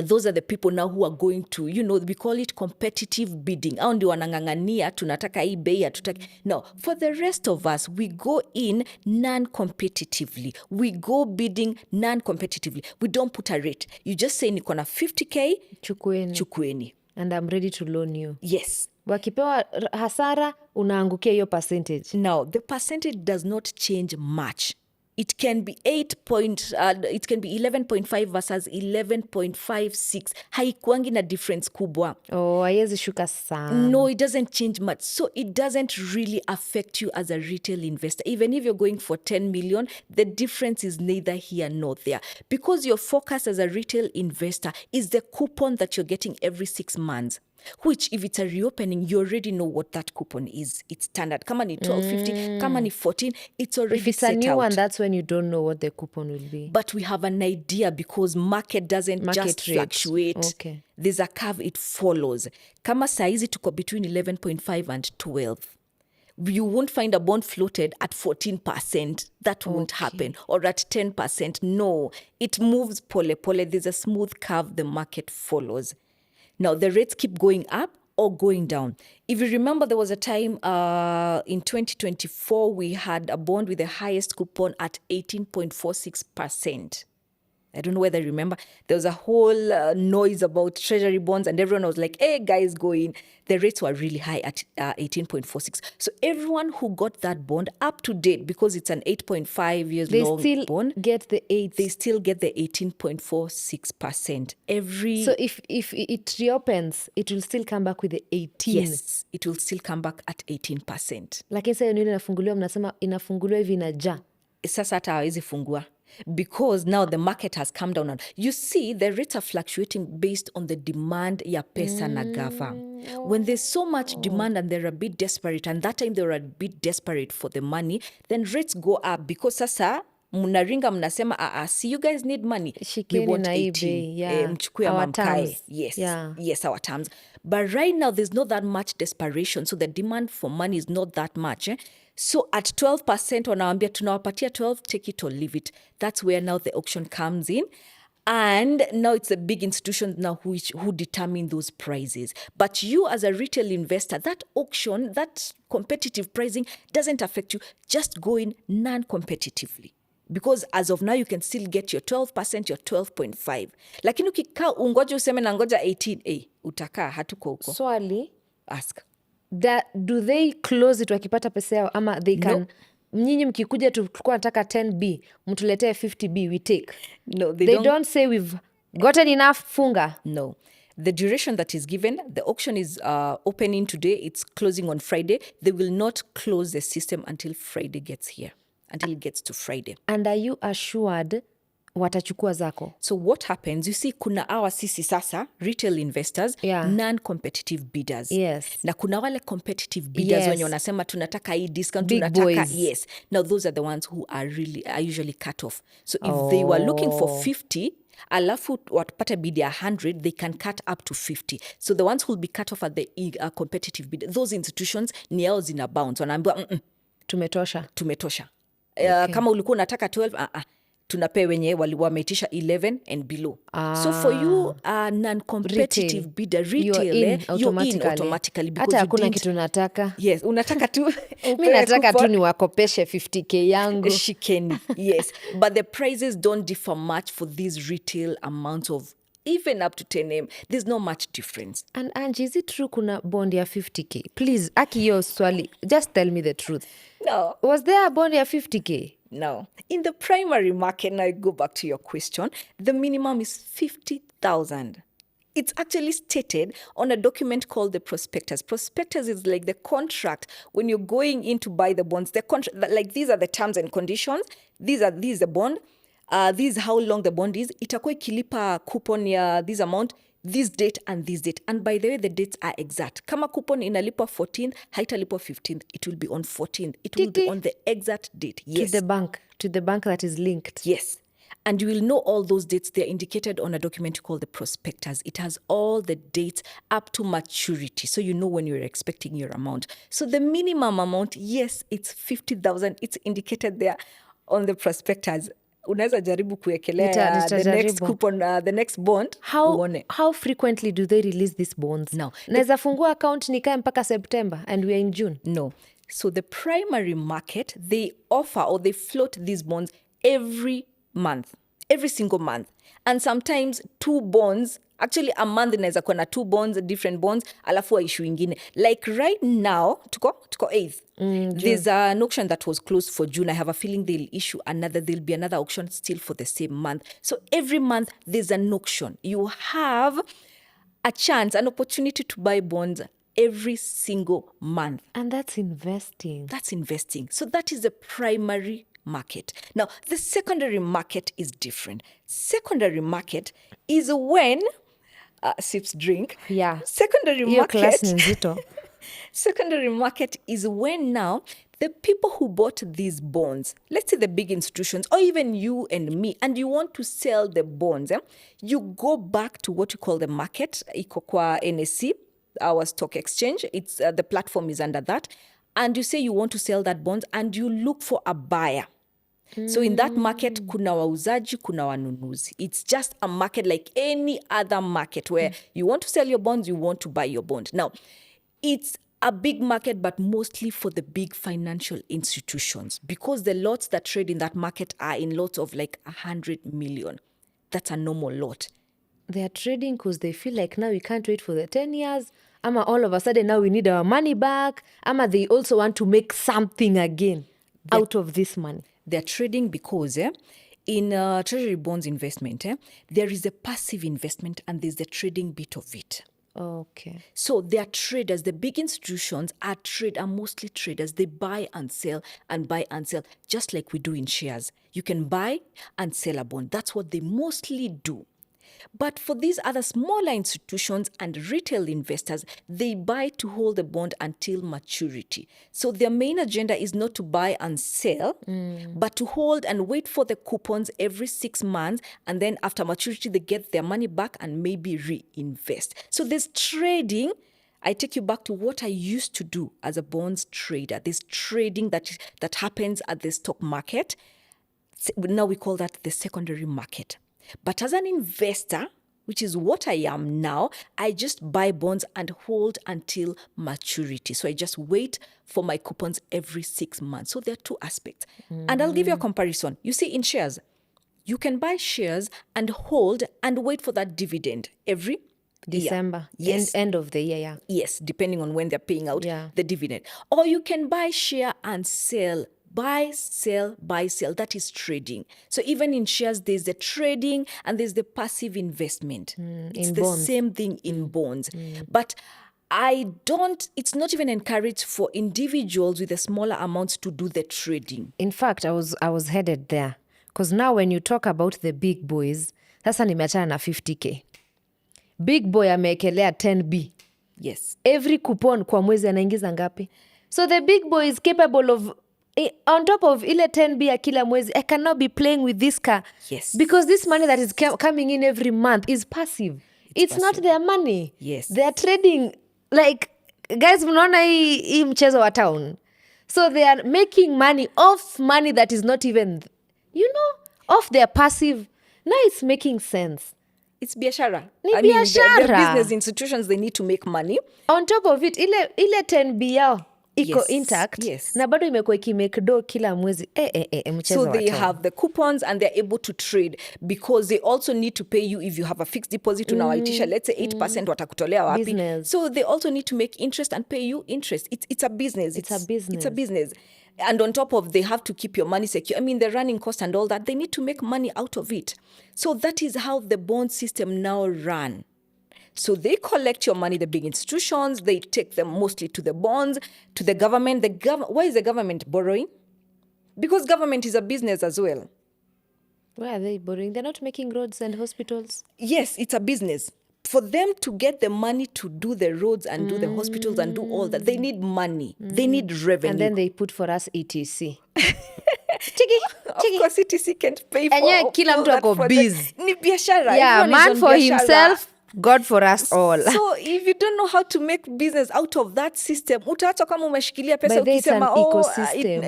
Those are the people now who are going to, we call it competitive bidding. Hao ndio wanang'ang'ania, tunataka hii bei, hatutaki. Now, for the rest of us, we go in non-competitively. We go bidding non-competitively. We don't put a rate. You just say, niko na 50K, chukueni. And I'm ready to loan you. Yes. Wakipewa hasara, unaangukia hiyo percentage. Now, the percentage does not change much. It can be 11.5 versus 11.56. Haikuangi na difference kubwa. Oh, haiwezi shuka sana. No, it doesn't change much. So it doesn't really affect you as a retail investor. Even if you're going for 10 million, the difference is neither here nor there. Because your focus as a retail investor is the coupon that you're getting every 6 months. Which, if it's a reopening, you already know what that coupon is. It's standard. Kama ni 12.50, kama ni 14, it's already set out. If it's a new one, that's when you don't know what the coupon will be. But we have an idea because market doesn't just fluctuate. Okay. There's a curve it follows. Kama saizi tuko between 11.5 and 12. You won't find a bond floated at 14%. That won't happen. Or at 10%. No, it moves pole pole. There's a smooth curve the market follows. Now, the rates keep going up or going down. If you remember, there was a time in 2024, we had a bond with the highest coupon at 18.46%. I don't know whether you remember. There was a whole noise about Treasury bonds, and everyone was like, hey, guys, go in. The rates were really high at 18.46. So everyone who got that bond up to date, because it's an 8.5 years long bond, get the 8. They still get the 18.46% every. So if it reopens, it will still come back with the 18. Yes, it will still come back at 18%. Lakini sasa ndio inafunguliwa, mnasema inafunguliwa hivi inajaa. Sasa hata hawezi fungua, because now the market has come down. You see, the rates are fluctuating based on the demand ya pesa na gava. When there's so much demand and they're a bit desperate, and that time they were a bit desperate for the money, then rates go up, because sasa mnaringa mnasema, see, you guys need money. Shikeni We want na hii 18. bei, yeah. Mchukue Our mamkae. terms. Yes, Yeah. yes, our terms. But right now, there's not that much desperation, so the demand for money is not that much. So at 12%, wanawaambia tunawapatia 12, take it or leave it. That's where now the auction comes in. And now it's the big institutions now who determine those prices. But you as a retail investor, that auction, that competitive pricing doesn't affect you. Just go in non-competitively. Because as of now, you can still get your 12%, your 12.5. Lakini ukikaa ungoja useme na ngoja 18, utakaa hatuko huko. Swali, Ask. do they close it wakipata pesa yao, ama they can? No. Nyinyi mkikuja tulikuwa nataka 10B, mtuletee 50B, we take. No, They don't say we've gotten enough, funga. No. The duration that is given, the auction is opening today, it's closing on Friday. They will not close the system until Friday gets here, until it gets to Friday. And are you assured watachukua zako? So what happens, you see, kuna awa sisi sasa, retail investors, Yeah. non-competitive bidders. Yes. Na kuna wale competitive bidders, Yes. wenye wanasema tunataka hii discount, Big tunataka, boys. yes. Now those are the ones who are usually cut off. So if they were looking for 50, alafu watapata bid ya 100, they can cut up to 50. So the ones who will be cut off at the competitive bid, those institutions ni yao zina bounce. Wanaambiwa, Tumetosha. Kama ulikuwa unataka 12, tunapea wenye wameitisha 11 and below. So for you, non-competitive bidder, retail, you're in automatically. Hata hakuna kitu nataka. Yes, unataka tu. Mi nataka tu niwakopeshe 50K yangu. Shikeni, yes. But the prices don't differ much for these retail amounts of even up to 10M. There's not much difference. And Angie, is it true kuna bond ya 50K? Please, aki yo swali, just tell me the truth. No. Was there a bond ya 50K? No. In the primary market, now I go back to your question, the minimum is 50,000. It's actually stated on a document called the prospectus. Prospectus is like the contract when you're going in to buy the bonds. The contract, like these are the terms and conditions. This is the bond. This is how long the bond is. Itakuwa ikilipa coupon ya this amount, this date and this date. And by the way, the dates are exact. Kama coupon inalipwa 14th, haitalipwa 15th. It will be on 14th. It will be on the exact date. Yes. To the bank that is linked. Yes. And you will know all those dates. They're indicated on a document called the prospectus. It has all the dates up to maturity. So you know when you're expecting your amount. So the minimum amount, yes, it's 50,000. It's indicated there on the prospectus. Unaweza jaribu kuekelea the next coupon, the next bond. How frequently do they release these bonds? No. Naweza fungua account nikae mpaka September and we are in June. No. So the primary market, they offer or they float these bonds every month, every single month. And sometimes 2 bonds, actually a month inaweza kuwa na 2 bonds, different bonds, alafu wa issue ingine. Like right now, tuko 8th. There's an auction that was closed for June. I have a feeling there'll be another auction still for the same month. So every month there's an auction. You have a chance, an opportunity to buy bonds every single month. And that's investing. That's investing. So that is the primary market. Now, the secondary market is different. Secondary market is when sips drink. Yeah. Secondary Iyo market. class ni nzito. Secondary market is when now the people who bought these bonds, let's say the big institutions, or even you and me, and you want to sell the bonds, you go back to what you call the market, iko kwa NSC, our stock exchange. It's the platform is under that. and you say you want to sell that bond and you look for a buyer. So in that market, kuna wauzaji, kuna wanunuzi. It's just a market like any other market where you want to sell your bonds, you want to buy your bond. Now, it's a big market, but mostly for the big financial institutions, because the lots that trade in that market are in lots of like 100 million. That's a normal lot. They are trading because they feel like now we can't wait for the 10 years. Ama all of a sudden now we need our money back. Ama they also want to make something again out of this money. They're trading because in Treasury Bonds investment, there is a passive investment and there's the trading bit of it. Okay. So they are traders. The big institutions are mostly traders. They buy and sell and buy and sell, just like we do in shares. You can buy and sell a bond. That's what they mostly do. But for these other smaller institutions and retail investors, they buy to hold the bond until maturity. So their main agenda is not to buy and sell, but to hold and wait for the coupons every 6 months. And then after maturity, they get their money back and maybe reinvest. So there's trading. I take you back to what I used to do as a bonds trader. There's trading that happens at the stock market. Now we call that the secondary market. But as an investor, which is what I am now, I just buy bonds and hold until maturity. So I just wait for my coupons every 6 months. So there are two aspects. And I'll give you a comparison. You see, in shares, you can buy shares and hold and wait for that dividend every December. year. Yes. End of the year, yeah. Yes, depending on when they're paying out the dividend. Or you can buy share and sell. Buy, sell, buy, sell. That is trading. So even in shares, there's the trading and there's the passive investment. It's the same thing in bonds. But it's not even encouraged for individuals with the smaller amounts to do the trading. In fact, I was headed there. Because now when you talk about the big boys, sasa nimeachana na 50K. Big boy ameekelea 10B. Yes. Every coupon kwa mwezi anaingiza ngapi? So the big boy is capable of, on top of ile 10B ya kila mwezi, I cannot be playing with this car. Yes. Because this money that is coming in every month is passive. It's passive. Not their money. Yes. They are trading, like, guys, mnaona hii mchezo wa town. So they are making money off money that is not even, off their passive. Now it's making sense. It's biashara. Ni I mean, biashara. the business institutions, they need to make money. On top of it, ile 10B yao iko intact. Yes. Na bado imekuwa ikimake do kila mwezi. Mchezo So they have the coupons and they're able to trade because they also need to pay you if you have a fixed deposit unawaitisha, let's say 8% watakutolea wapi. Business. So they also need to make interest and pay you interest. It's a business. It's a business. It's a business. And on top of, they have to keep your money secure. I mean, the running cost and all that, they need to make money out of it. So that is how the bond system now run. So they collect your money, the big institutions, they take them mostly to the bonds, to the government. Why is the government borrowing? Because government is a business as well. Where are they borrowing? They're not making roads and hospitals. Yes, it's a business. For them to get the money to do the roads and do the hospitals and do all that, they need money. They need revenue. And then they put for us ETC. Of course, ETC can't pay for Enyewe kila mtu ako busy. Ni biashara. Yeah, Everyone is man on for biashara. himself, God for us all. So if you don't know how to make business out of that system, utaacha kama umeshikilia pesa But it's an ukisema ecosystem.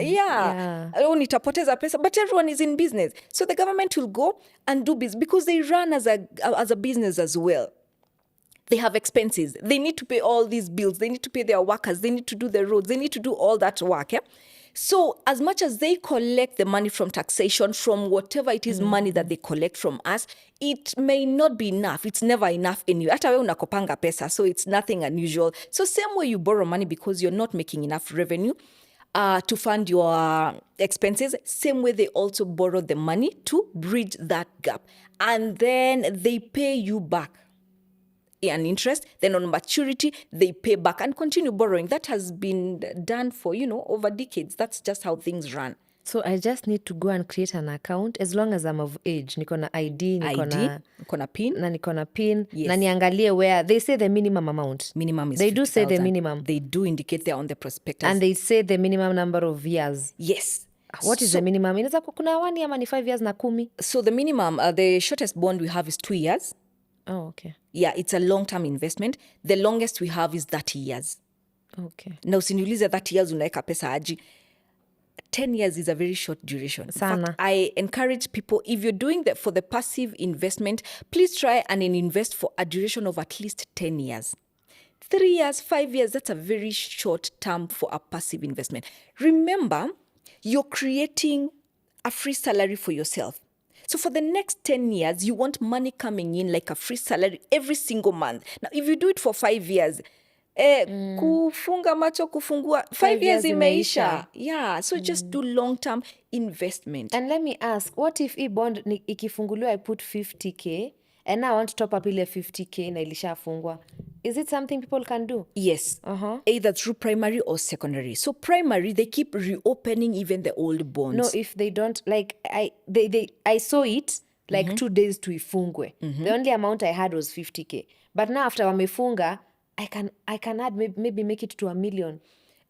nitapoteza pesa, but everyone is in business. So the government will go and do business because they run as a business as well. They have expenses. They need to pay all these bills. They need to pay their workers. They need to do the roads. They need to do all that work. So as much as they collect the money from taxation, from whatever it is money that they collect from us, it may not be enough. It's never enough anyway. Hata wewe unakopanga pesa, so it's nothing unusual. So same way you borrow money because you're not making enough revenue to fund your expenses, same way they also borrow the money to bridge that gap. And then they pay you back an interest, then on maturity, they pay back and continue borrowing. That has been done for, over decades. That's just how things run. So I just need to go and create an account as long as I'm of age. Niko na ID, niko na PIN. Na niko na PIN. Yes. Na niangalie where they say the minimum amount. Minimum is They 50,000. do say the minimum. They do indicate there on the prospectus. And they say the minimum number of years. Yes. What is the minimum? Inaweza kuna 1 year ama ni 5 years na 10? So the minimum, the shortest bond we have is 2 years. Oh, okay. Yeah, it's a long-term investment. The longest we have is 30 years. Okay. Na usiniulize 30 years unaweka pesa aji. 10 years is a very short duration. In Sana. fact, I encourage people, if you're doing that for the passive investment, please try and invest for a duration of at least 10 years. 3 years, 5 years, that's a very short term for a passive investment. Remember, you're creating a free salary for yourself. So for the next 10 years, you want money coming in like a free salary every single month. Now, if you do it for 5 years, kufunga macho kufungua 5 years imeisha. Yeah, so just do long-term investment. And let me ask, what if hii bond ikifunguliwa I put 50k and now I want to top up ile 50k na ilishafungwa? Is it something people can do? Yes, either through primary or secondary. So primary, they keep reopening even the old bonds. No, if they don't, like I saw it like 2 days to ifungwe. The only amount I had was 50k. But now after wamefunga, I can add maybe make it to 1 million.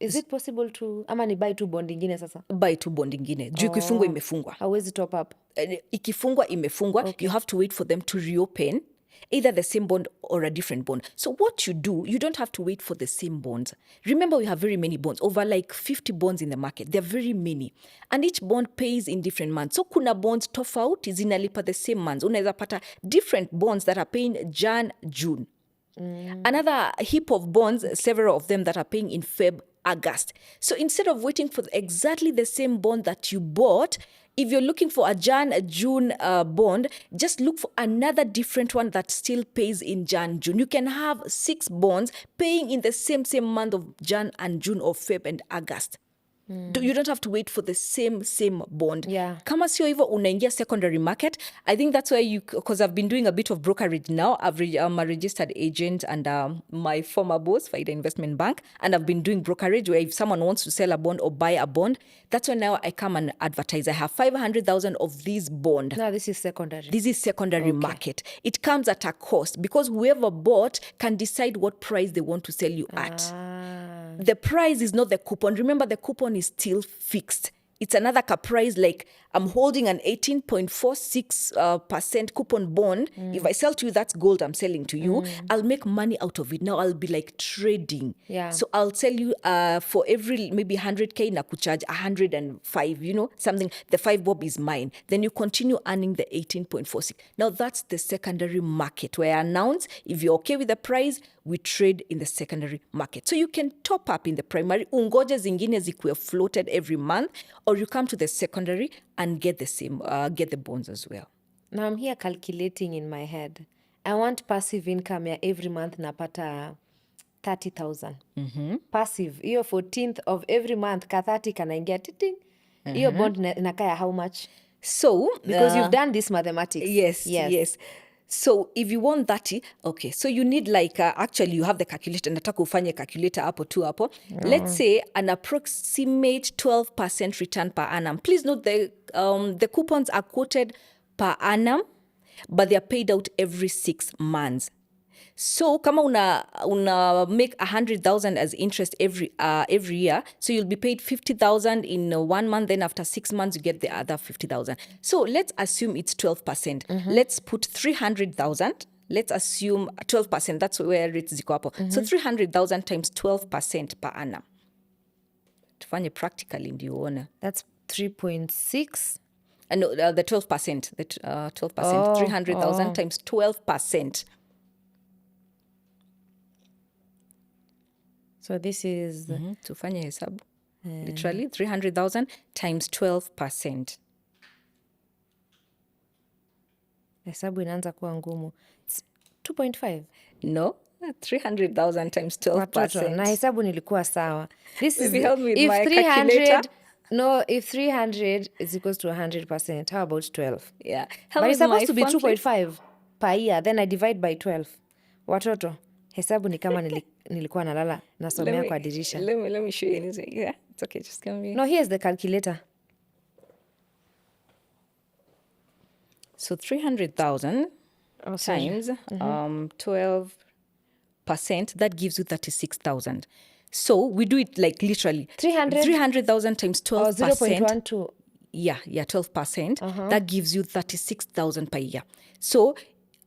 Is it possible to ama ni buy tu bond ingine sasa? Buy tu bond ingine. Juu ikifungwa imefungwa. Hawezi top up. Ikifungwa imefungwa, okay. You have to wait for them to reopen either the same bond or a different bond. So what you do, you don't have to wait for the same bonds. Remember, we have very many bonds, over like 50 bonds in the market. There are very many. And each bond pays in different months. So kuna bonds tofauti zinalipa the same months. Unaweza pata different bonds that are paying Jan, June. Another heap of bonds, several of them that are paying in Feb, August. So instead of waiting for exactly the same bond that you bought, if you're looking for a Jan, June bond, just look for another different one that still pays in Jan, June. You can have 6 bonds paying in the same month of Jan and June or Feb and August. You don't have to wait for the same bond. Yeah. Kama sio hivyo unaingia secondary market. I think that's where because I've been doing a bit of brokerage now. I'm a registered agent and my former boss, Faida Investment Bank, and I've been doing brokerage where if someone wants to sell a bond or buy a bond, that's when now I come and advertise. I have 500,000 of these bond. No, this is secondary. This is secondary market. It comes at a cost because whoever bought can decide what price they want to sell you at. The price is not the coupon. Remember, the coupon is still fixed. It's another price, like I'm holding an 18.46% coupon bond. If I sell to you, that's gold I'm selling to you. I'll make money out of it. Now I'll be like trading. Yeah. So I'll sell you for every maybe 100K, na kucharge 105, something. The 5 bob is mine. Then you continue earning the 18.46. Now that's the secondary market where I announce if you're okay with the price, we trade in the secondary market. So you can top up in the primary. Ungoje zingine zikuwe floated every month, or you come to the secondary and get the same, get the bonds as well. Now I'm here calculating in my head. I want passive income ya every month napata 30,000. Passive, hiyo 14th of every month ka 30 kanaingia titing. Hiyo bond inakaya how much? So because you've done this mathematics. Yes. So if you want 30, okay, so you need like, actually you have the calculator, nataka ufanye calculator hapo tu hapo. Let's say an approximate 12% return per annum. Please note the coupons are quoted per annum, but they are paid out every 6 months. So kama una make 100,000 as interest every year, so you'll be paid 50,000 in 1 month, then after 6 months you get the other 50,000. So let's assume it's 12%. Let's put 300,000. Let's assume 12%. That's where rates ziko hapo. So 300,000 times 12% per annum. Tufanye practically ndio uone. That's 3.6. No, the 12%. The 12%. 300,000 times 12%. So this is Tufanye hesabu. Literally 300,000 times 12%. hesabu inaanza kuwa ngumu. It's 2.5. No, 300,000 times Watoto, 12%. na hesabu nilikuwa sawa. This is Maybe help me with my calculator. No, if 300 is equals to 100%, how about 12? Yeah. But it's supposed to be 2.5 per year, then I divide by 12. Watoto, hesabu ni kama nilikuwa nalala nasomea kwa dirisha. Let me show you anything. Yeah, it's okay. Just come here. No, here's the calculator. So 300,000 times 12%, that gives you 36,000. So we do it like literally 300,000 times 12%. 0.12. Yeah, 12%. That gives you 36,000 per year. So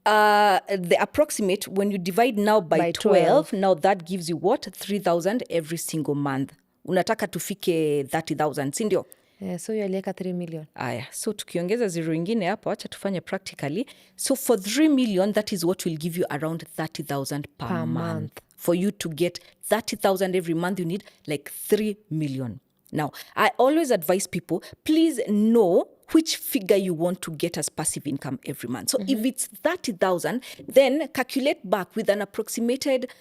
the approximate, when you divide now by 12, now that gives you what? 3,000 every single month. Unataka tufike 30,000, si ndio? Yeah, so yalieka 3 million. Aya, so tukiongeza zero ingine hapo, acha tufanye practically. So for 3 million, that is what will give you around 30,000 per month. For you to get 30,000 every month, you need like 3 million. Now, I always advise people, please know which figure you want to get as passive income every month. So if it's 30,000, then calculate back with an approximated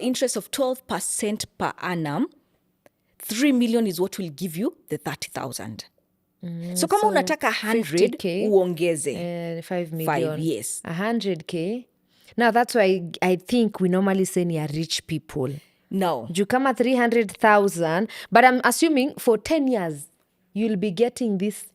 interest of 12% per annum. 3 million is what will give you the 30,000. So kama unataka 100, uongeze 5 million. 5, yes. 100K. Now that's why I think we normally say ni rich people. No. Juu kama 300,000, but I'm assuming for 10 years, you'll be getting this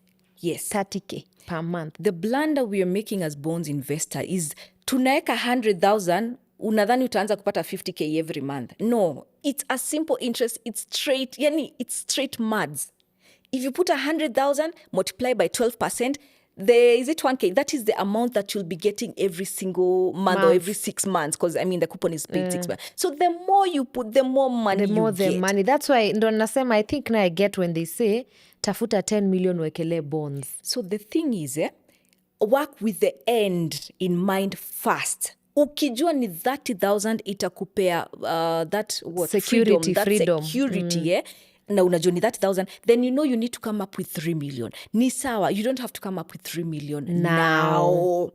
30K per month. The blunder we are making as bonds investor is tunaeka 100,000, unadhani utaanza kupata 50K every month. No, it's a simple interest. It's straight, it's straight maths. If you put 100,000, multiply by 12%, is it 1K? That is the amount that you'll be getting every single month or every 6 months, because I mean the coupon is paid 6 months. So the more you put, the more money you get. The money. That's why ndo nasema, I think now I get when they say tafuta 10 million wekele bonds. So the thing is, work with the end in mind first. Ukijua ni 30,000 itakupea that what? Security, freedom. Security, na unajua ni 30,000, then you know you need to come up with 3 million. Ni sawa, you don't have to come up with 3 million now.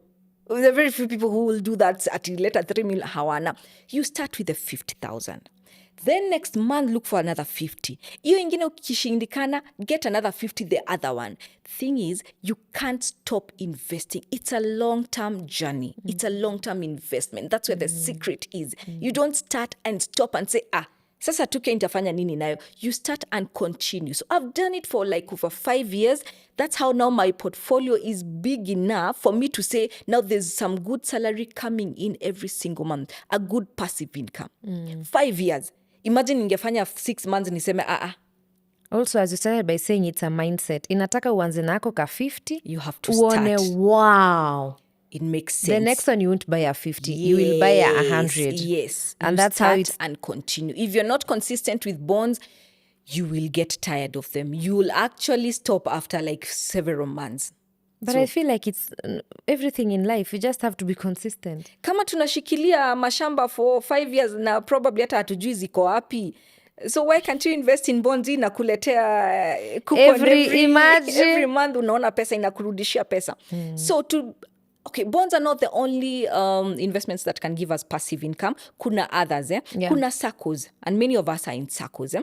There are very few people who will do that at later 3 million. Hawana. You start with the 50,000. Then next month, look for another 50. Iyo ingine ukishindikana, get another 50, the other one. Thing is, you can't stop investing. It's a long-term journey. It's a long-term investment. That's where the secret is. You don't start and stop and say, sasa tuke nitafanya nini nayo. You start and continue. So I've done it for like over 5 years. That's how now my portfolio is big enough for me to say, now there's some good salary coming in every single month. A good passive income. 5 years. Imagine ningefanya 6 months niseme Also, as you started by saying, it's a mindset. Inataka uanze nako ka 50. You have to start. Wow. It makes sense. The next one you won't buy a 50. You will buy a 100. Yes. And you that's start how it's... and continue. If you're not consistent with bonds, you will get tired of them. You will actually stop after like several months. But I feel like it's everything in life. You just have to be consistent. Kama tunashikilia mashamba for 5 years na probably hata hatujui ziko wapi. So why can't you invest in bonds na kuletea coupon every month unaona pesa inakurudishia pesa. So bonds are not the only investments that can give us passive income. Kuna others, Kuna SACCOs, and many of us are in SACCOs.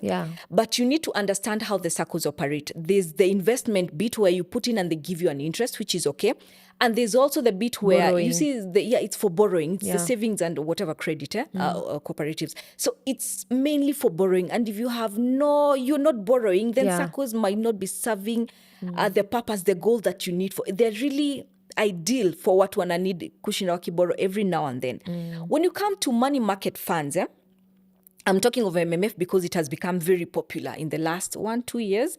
But you need to understand how the SACCOs operate. There's the investment bit where you put in and they give you an interest, which is okay. And there's also the bit where borrowing. You see, it's for borrowing. It's the savings and whatever credit, cooperatives. So it's mainly for borrowing. And if you're not borrowing, then SACCOs might not be serving the purpose, the goal that you need for. They're really ideal for what wana need kushinda wakiborrow every now and then. When you come to money market funds, I'm talking of MMF because it has become very popular in the last 1-2 years.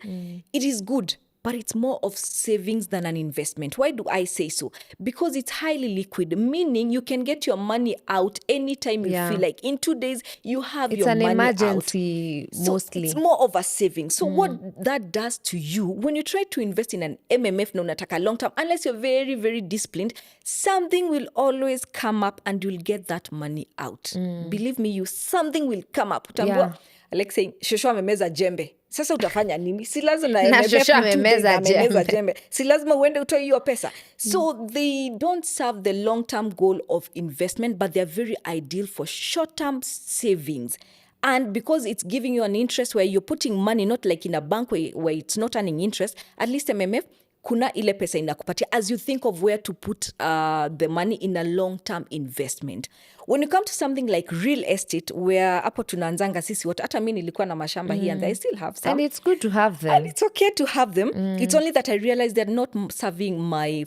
It is good, but it's more of savings than an investment. Why do I say so? Because it's highly liquid, meaning you can get your money out anytime you feel like. In 2 days, you have your money out. It's an emergency, mostly. So it's more of a saving. So what that does to you, when you try to invest in an MMF, no nataka long term, unless you're very, very disciplined, something will always come up and you'll get that money out. Believe me, something will come up. Utambua, like saying, shosho amemeza jembe. Sasa utafanya nini? Si lazima amemeza jembe. Si lazima uende utoe hiyo pesa. So they don't serve the long-term goal of investment, but they're very ideal for short-term savings. And because it's giving you an interest where you're putting money, not like in a bank where it's not earning interest, at least MMF, kuna ile pesa inakupatia as you think of where to put the money in a long-term investment. When you come to something like real estate, where hapo tunaanzanga sisi wote, hata mimi nilikuwa na mashamba here and I still have some. And it's good to have them. And it's okay to have them. It's only that I realize they're not serving my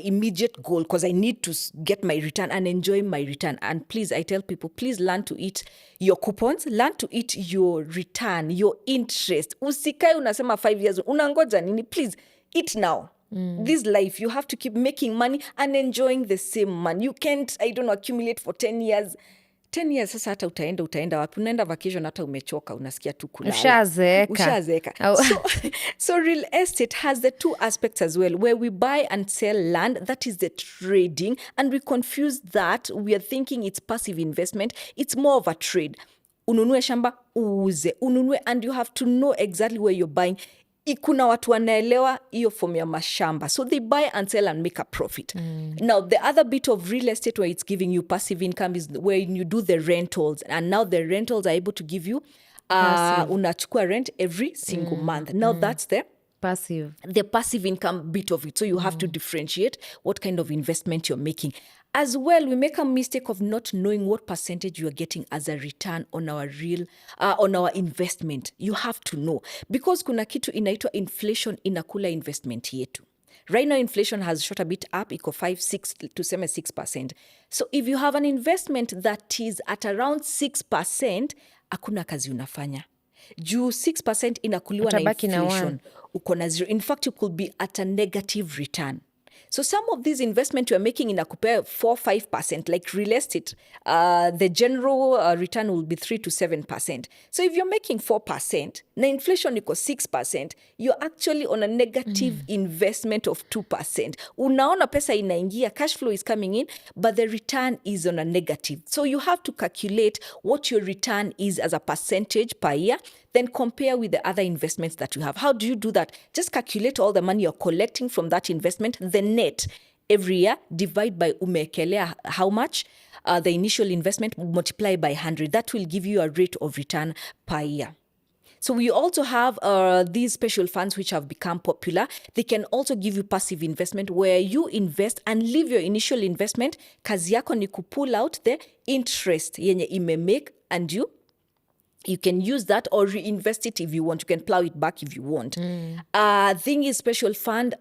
immediate goal because I need to get my return and enjoy my return. And please, I tell people, please learn to eat your coupons, learn to eat your return, your interest. Usikae unasema 5 years, unangoja nini? Please, eat now. This life, you have to keep making money and enjoying the same money. You can't, accumulate for 10 years. 10 years sasa hata utaenda wapi? Unaenda vacation hata umechoka, unasikia tu kulala. Ushazeeka. So real estate has the two aspects as well, where we buy and sell land, that is the trading, and we confuse that. We are thinking it's passive investment. It's more of a trade. Ununue shamba, uuze. Ununue, and you have to know exactly where you're buying. Kuna watu wanaelewa hiyo form ya mashamba, so they buy and sell and make a profit. Now the other bit of real estate where it's giving you passive income is when you do the rentals, and now the rentals are able to give you unachukua rent every single month. Now that's the passive income bit of it. So you have to differentiate what kind of investment you're making. As well, we make a mistake of not knowing what percentage you are getting as a return on our on our investment. You have to know, because kuna kitu inaitwa inflation inakula investment yetu. Right now, inflation has shot a bit up, iko 5-6 to 6%. So if you have an investment that is at around 6%, hakuna kazi unafanya. Juu 6% inakuliwa na inflation, uko na zero. In fact, you could be at a negative return. So some of these investment you're making inakupea 4-5%, like real estate, the general return will be 3-7%. So if you're making 4%, na inflation iko 6%, you're actually on a negative investment of 2%. Unaona pesa inaingia, cash flow is coming in, but the return is on a negative. So you have to calculate what your return is as a percentage per year, then compare with the other investments that you have. How do you do that? Just calculate all the money you're collecting from that investment, the net every year, divide by umekelea how much, the initial investment, multiply by 100. That will give you a rate of return per year. So we also have these special funds which have become popular. They can also give you passive investment where you invest and leave your initial investment. Kazi yako ni kupull out the interest yenye imemake, and you can use that or reinvest it if you want. You can plow it back if you want. Thing is, special fund,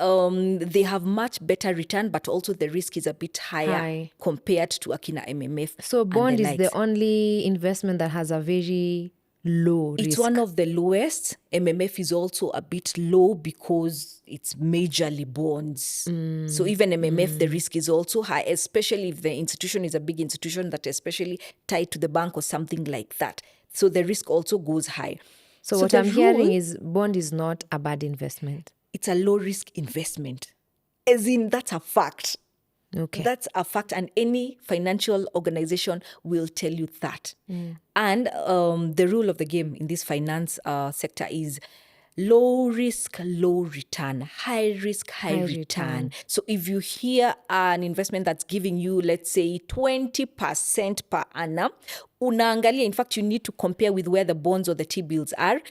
they have much better return, but also the risk is a bit higher compared to akina MMF. So bond is the only investment that has a very low risk. It's one of the lowest. MMF is also a bit low because it's majorly bonds. So even MMF, the risk is also high, especially if the institution is a big institution that especially tied to the bank or something like that. So the risk also goes high. So what I'm hearing is bond is not a bad investment. It's a low risk investment. As in, that's a fact. Okay. That's a fact, and any financial organization will tell you that. And the rule of the game in this finance sector is low risk, low return, high risk, high return. So if you hear an investment that's giving you, let's say, 20% per annum, unaangalia, in fact, you need to compare with where the bonds or the T-bills are.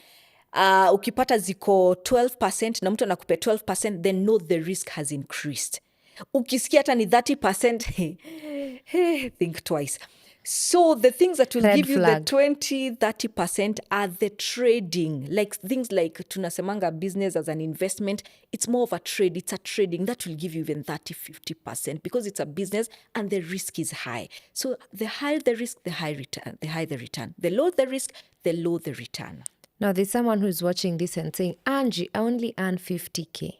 Ukipata ziko 12% na mtu anakupea 12%, then know the risk has increased. Ukisikia hata ni 30%, think twice. So the things that will give you the 20-30% are the trading, like things like tunasemanga business as an investment. It's more of a trade. It's a trading that will give you even 30-50% because it's a business and the risk is high. So the higher the risk, the high return, the higher the return. The lower the risk, the lower the return. Now there's someone who's watching this and saying, Angie, I only earn 50K.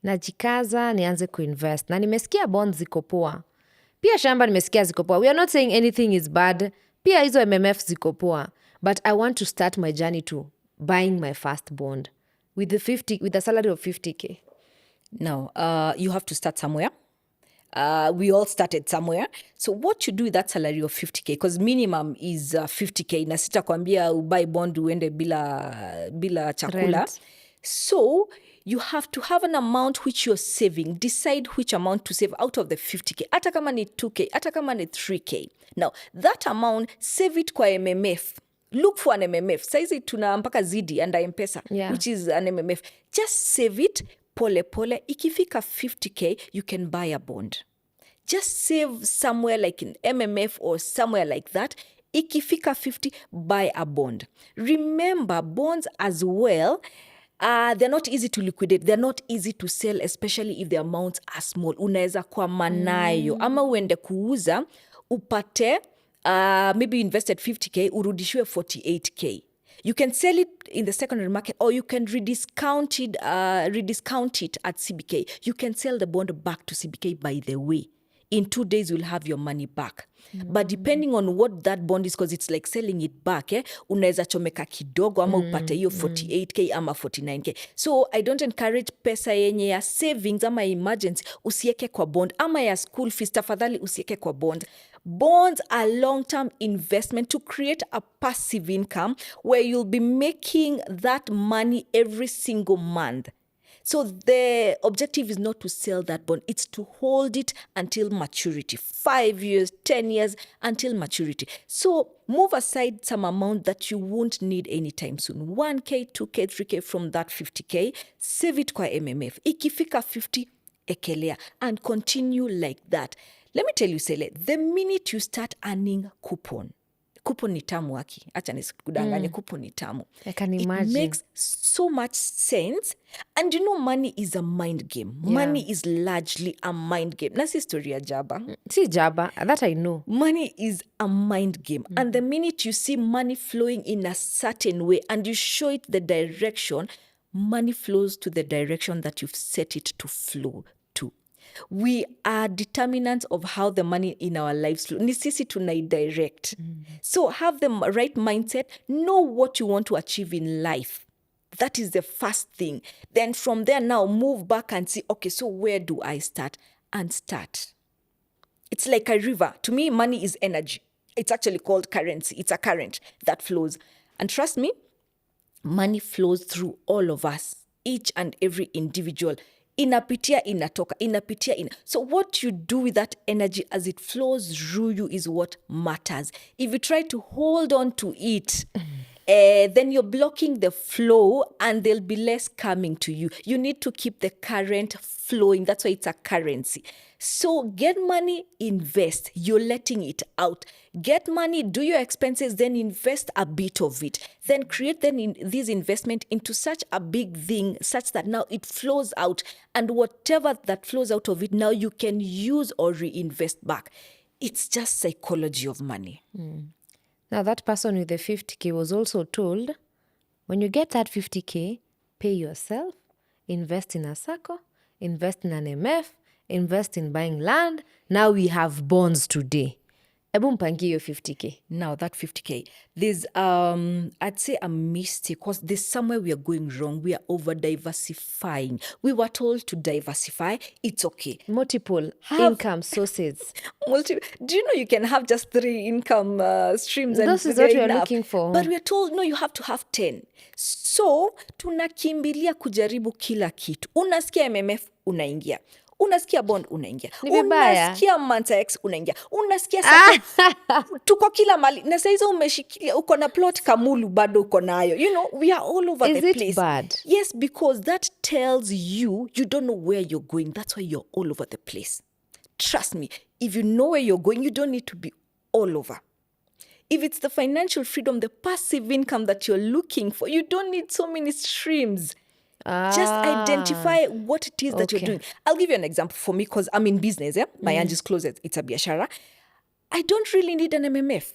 Najikaza nianze kuinvest. Na nimesikia bonds ziko poa. Pia shamba nimesikia ziko poa. We are not saying anything is bad. Pia hizo MMF ziko poa. But I want to start my journey to buying my first bond with a salary of 50K. Now, you have to start somewhere. We all started somewhere. So what you do with that salary of 50K, because minimum is 50K. Na sitakwambia ubuy bond uende bila chakula. Rent. So you have to have an amount which you're saving. Decide which amount to save out of the 50K. Hata kama ni 2K, hata kama ni 3K. Now, that amount, save it kwa MMF. Look for an MMF. Saizi tuna mpaka zidi and M-Pesa, which is an MMF. Just save it pole pole. Ikifika 50K, you can buy a bond. Just save somewhere like in MMF or somewhere like that. Ikifika 50, buy a bond. Remember, bonds as well, they're not easy to liquidate. They're not easy to sell, especially if the amounts are small. Unaweza kwama nayo. Ama uende kuuza, upate, maybe you invested 50K, urudishiwe 48K. You can sell it in the secondary market, or you can rediscount it at CBK. You can sell the bond back to CBK, by the way. In 2 days, you'll have your money back. But depending on what that bond is, because it's like selling it back, unaweza chomeka kidogo ama upate hiyo 48k ama 49k. So I don't encourage pesa yenye ya savings ama emergency usieke kwa bond, ama ya school fees tafadhali usieke kwa bond. Bonds are long-term investment to create a passive income where you'll be making that money every single month. So the objective is not to sell that bond, it's to hold it until maturity, 5 years, 10 years, until maturity. So move aside some amount that you won't need anytime soon. 1k, 2k, 3k from that 50k, save it kwa MMF. Ikifika 50, ekelea, and continue like that. Let me tell you, Cele, the minute you start earning coupon ni tamu aki. Acha nisikudanganye, coupon ni tamu. I can imagine. It makes so much sense. And you know, money is a mind game. Yeah. Money is largely a mind game. Na si story ya jaba. Si jaba, that I know. Money is a mind game. And the minute you see money flowing in a certain way and you show it the direction, money flows to the direction that you've set it to flow to. We are determinants of how the money in our lives flow. Ni sisi tunaidirect. So have the right mindset. Know what you want to achieve in life. That is the first thing. Then from there now, move back and see, okay, so where do I start? And start. It's like a river. To me, money is energy. It's actually called currency. It's a current that flows. And trust me, money flows through all of us, each and every individual. Inapitia, inatoka, inapitia. So what you do with that energy as it flows through you is what matters. If you try to hold on to it, then you're blocking the flow and there'll be less coming to you. You need to keep the current flowing. That's why it's a currency. So get money, invest. You're letting it out. Get money, do your expenses, then invest a bit of it. Then create this investment into such a big thing, such that now it flows out. And whatever that flows out of it, now you can use or reinvest back. It's just psychology of money. Now, that person with the 50k was also told, when you get that 50k, pay yourself, invest in a SACCO, invest in an MF, invest in buying land. Now we have bonds today. Ebu mpangie hiyo 50k. Now that 50k, there's I'd say a mistake, because there's somewhere we are going wrong. We are over diversifying. We were told to diversify. It's okay. Multiple income sources. Do you know you can have just 3 income streams? And This is what we are looking for. But we are told, no, you have to have 10. So tunakimbilia kujaribu kila kitu. Unasikia MMF, unaingia. Unasikia bond, unaingia. Unasikia Manta X, unaingia. Unasikia SACCO. Tuko kila mali. Na saizo umeshikilia, uko na plot Kamulu, bado uko nayo. You know, we are all over the place. Is it bad? Yes, because that tells you don't know where you're going. That's why you're all over the place. Trust me, if you know where you're going, you don't need to be all over. If it's the financial freedom, the passive income that you're looking for, you don't need so many streams. Just identify what it is that you're doing. I'll give you an example for me, because I'm in business. My Angie's Closet, it's a biashara. I don't really need an MMF.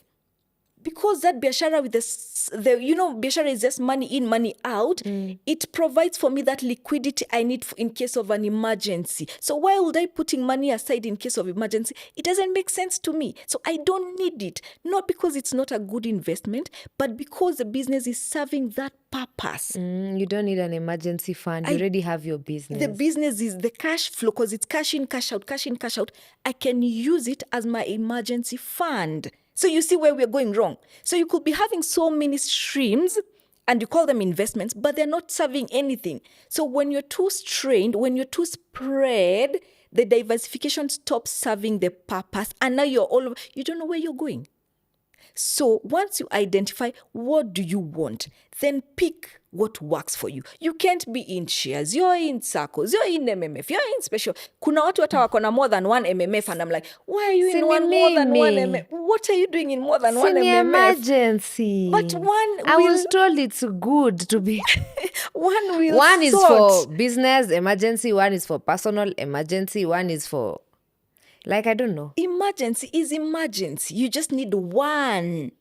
Because that biashara with biashara is just money in, money out. It provides for me that liquidity I need in case of an emergency. So why would I putting money aside in case of emergency? It doesn't make sense to me. So I don't need it. Not because it's not a good investment, but because the business is serving that purpose. You don't need an emergency fund. You already have your business. The business is the cash flow, because it's cash in, cash out, cash in, cash out. I can use it as my emergency fund. So you see where we're going wrong. So you could be having so many streams and you call them investments, but they're not serving anything. So when you're too strained, when you're too spread, the diversification stops serving the purpose. And now you're all over, you don't know where you're going. So once you identify what do you want, then pick what works for you. You can't be in shares. You're in SACCOs. You're in MMF. You're in special. Kuna watu hata wako na more than one MMF, and I'm like, why are you in more than one MMF? What are you doing in more than one MMF? Emergency. But I was told it's good to be. One is for business emergency. One is for personal emergency. One is for, I don't know. Emergency is emergency. You just need one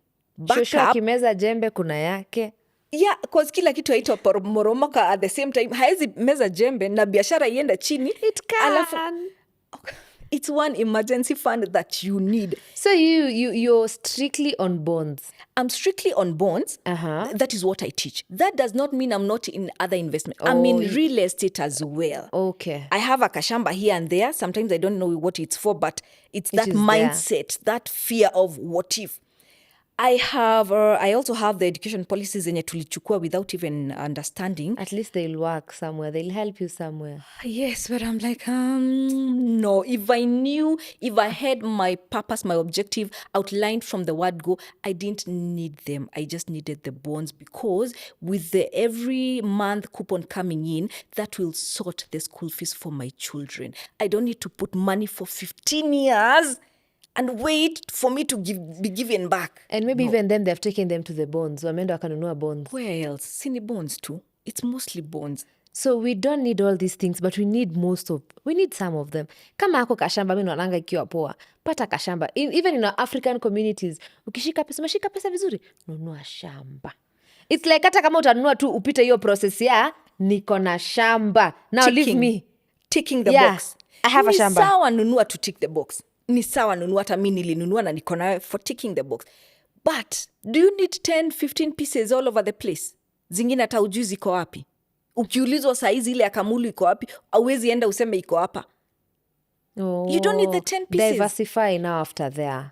Shosho backup. akimeza jembe kuna yake. Yeah, cause kila kitu haitwa moromoka at the same time. Haezi meza jembe na biashara ienda chini. It can. It's one emergency fund that you need. So you're strictly on bonds. I'm strictly on bonds. That is what I teach. That does not mean I'm not in other investment. I'm in real estate as well. Okay. I have a kashamba here and there. Sometimes I don't know what it's for, but it's that mindset, that fear of what if. I also have the education policies zenye tulichukua without even understanding. At least they'll work somewhere. They'll help you somewhere. Yes, but I'm like, no. If I had my purpose, my objective outlined from the word go, I didn't need them. I just needed the bonds because with the every month coupon coming in, that will sort the school fees for my children. I don't need to put money for 15 years and wait for me to be given back. And maybe even then they've taken them to the bonds. Wameenda wakanunua bonds. Where else? Sini bonds too. It's mostly bonds. So we don't need all these things, but we need some of them. Kama hako kashamba, mimi naonanga ikiwa poa. Pata kashamba. Even in our African communities, umeshika pesa vizuri, nunua shamba. It's like hata kama utanunua tu upite hiyo process ya niko na shamba. Now leave me. Ticking the box. I have a shamba. Ni sawa nunua to tick the box. Ni sawa nunua hata mimi nilinunua na niko nayo for ticking the box. But do you need 10, 15 pieces all over the place? Zingine hata ujui ziko wapi. Ukiulizwa saizi ile ya Kamulu iko wapi, hauwezi enda useme iko hapa. You don't need the 10 pieces. Diversify now after there.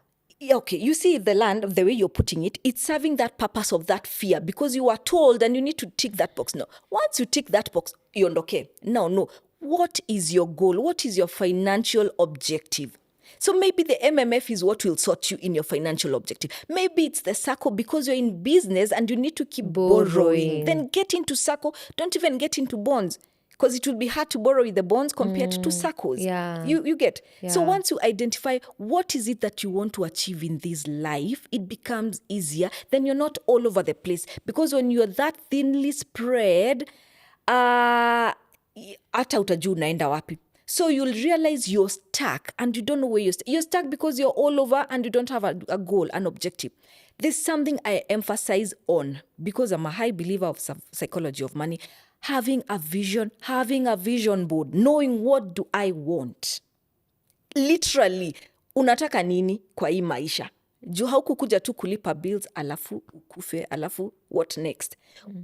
Okay, you see the land, the way you're putting it, it's serving that purpose of that fear because you are told and you need to tick that box. No, once you tick that box, you're okay. No. What is your goal? What is your financial objective? So maybe the MMF is what will sort you in your financial objective. Maybe it's the SACCO because you're in business and you need to keep borrowing. Then get into SACCO. Don't even get into bonds because it will be hard to borrow with the bonds compared to SACCOs. Yeah. You get. Yeah. So once you identify what is it that you want to achieve in this life, it becomes easier. Then you're not all over the place. Because when you're that thinly spread, hata utajua unaenda wapi. So you'll realize you're stuck and you don't know where you're stuck. You're stuck because you're all over and you don't have a goal, an objective. There's something I emphasize on because I'm a high believer of psychology of money. Having a vision board, knowing what do I want. Literally, unataka nini kwa hii maisha? Juu haukukuja tu kulipa bills, alafu ukufe, alafu what next?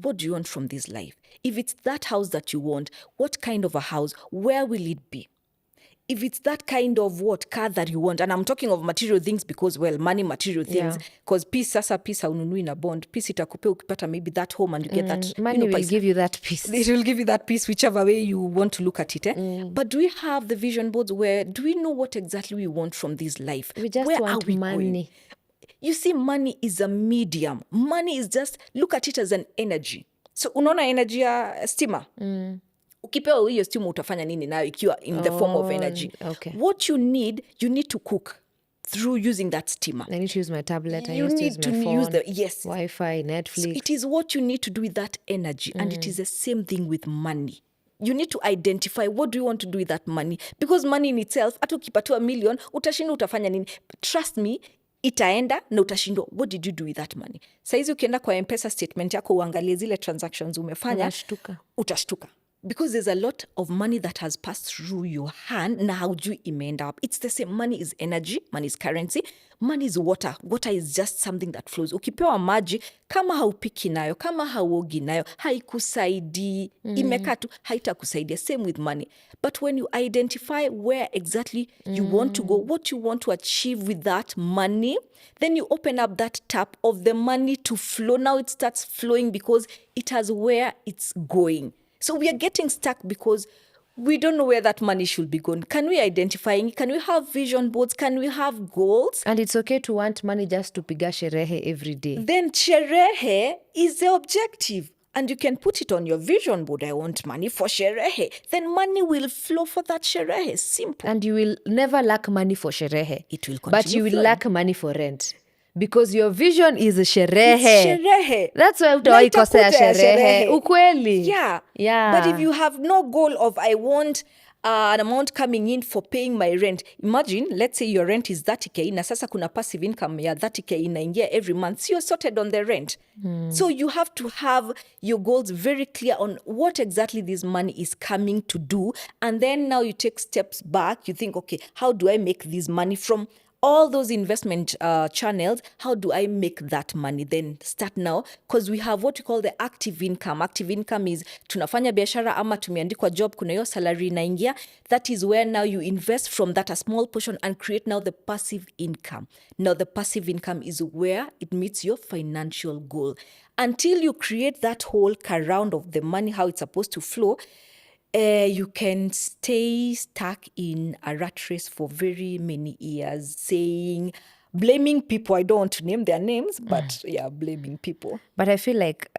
What do you want from this life? If it's that house that you want, what kind of a house? Where will it be? If it's that kind of car that you want, and I'm talking of material things because, money, material things, because peace haununui na bond. Peace itakupe ukipata maybe that home and you get that. Money will give you that peace. It will give you that peace whichever way you want to look at it. But do we have the vision boards where, do we know what exactly we want from this life? We just want money. Going? You see, money is a medium. Money is just, look at it as an energy. So unaona energy ya stima? Ukipewa hiyo stima utafanya nini nayo ikiwa in the form of energy? Okay. What you need to cook through using that steamer. I need to use my tablet. I You need to need use to my phone. use the Wi-Fi, Netflix. So it is what you need to do with that energy, and it is the same thing with money. You need to identify what do you want to do with that money, because money in itself, hata ukipatiwa million, utashindwa utafanya nini. Trust me, itaenda na utashindwa what did you do with that money. Saizi ukienda kwa M-Pesa statement yako uangalie zile transactions umefanya, utashtuka. Because there's a lot of money that has passed through your hand na haujui imeenda up. It's the same. Money is energy, money is currency, money is water. Water is just something that flows. Ukipewa maji, kama haupiki nayo, kama hauogi nayo, haikusaidii. Imekaa tu, haitakusaidia. Same with money. But when you identify where exactly you want to go, what you want to achieve with that money, then you open up that tap of the money to flow. Now it starts flowing because it has where it's going. So we are getting stuck because we don't know where that money should be going. Can we identify? Can we have vision boards? Can we have goals? And it's okay to want money just to piga sherehe every day. Then sherehe is the objective. And you can put it on your vision board. I want money for sherehe. Then money will flow for that sherehe. Simple. And you will never lack money for sherehe. It will continue But you will flowing. lack money for rent. Because your vision is sherehe. It's sherehe. That's why utawai kosea sherehe. Ukweli. Yeah. Yeah. But if you have no goal of I want an amount coming in for paying my rent. Imagine, let's say your rent is 30k na sasa kuna passive income ya 30k inaingia every month. So you're sorted on the rent. So you have to have your goals very clear on what exactly this money is coming to do. And then now you take steps back. You think, okay, how do I make this money from all those investment channels? How do I make that money? Then start now, because we have what we call the active income. Active income is tunafanya biashara ama tumeandikwa job, kuna hiyo salary inaingia. That is where now you invest from that a small portion and create now the passive income. Now the passive income is where it meets your financial goal. Until you create that whole round of the money, how it's supposed to flow, you can stay stuck in a rat race for very many years, blaming people. I don't want to name their names, but yeah, blaming people. But I feel like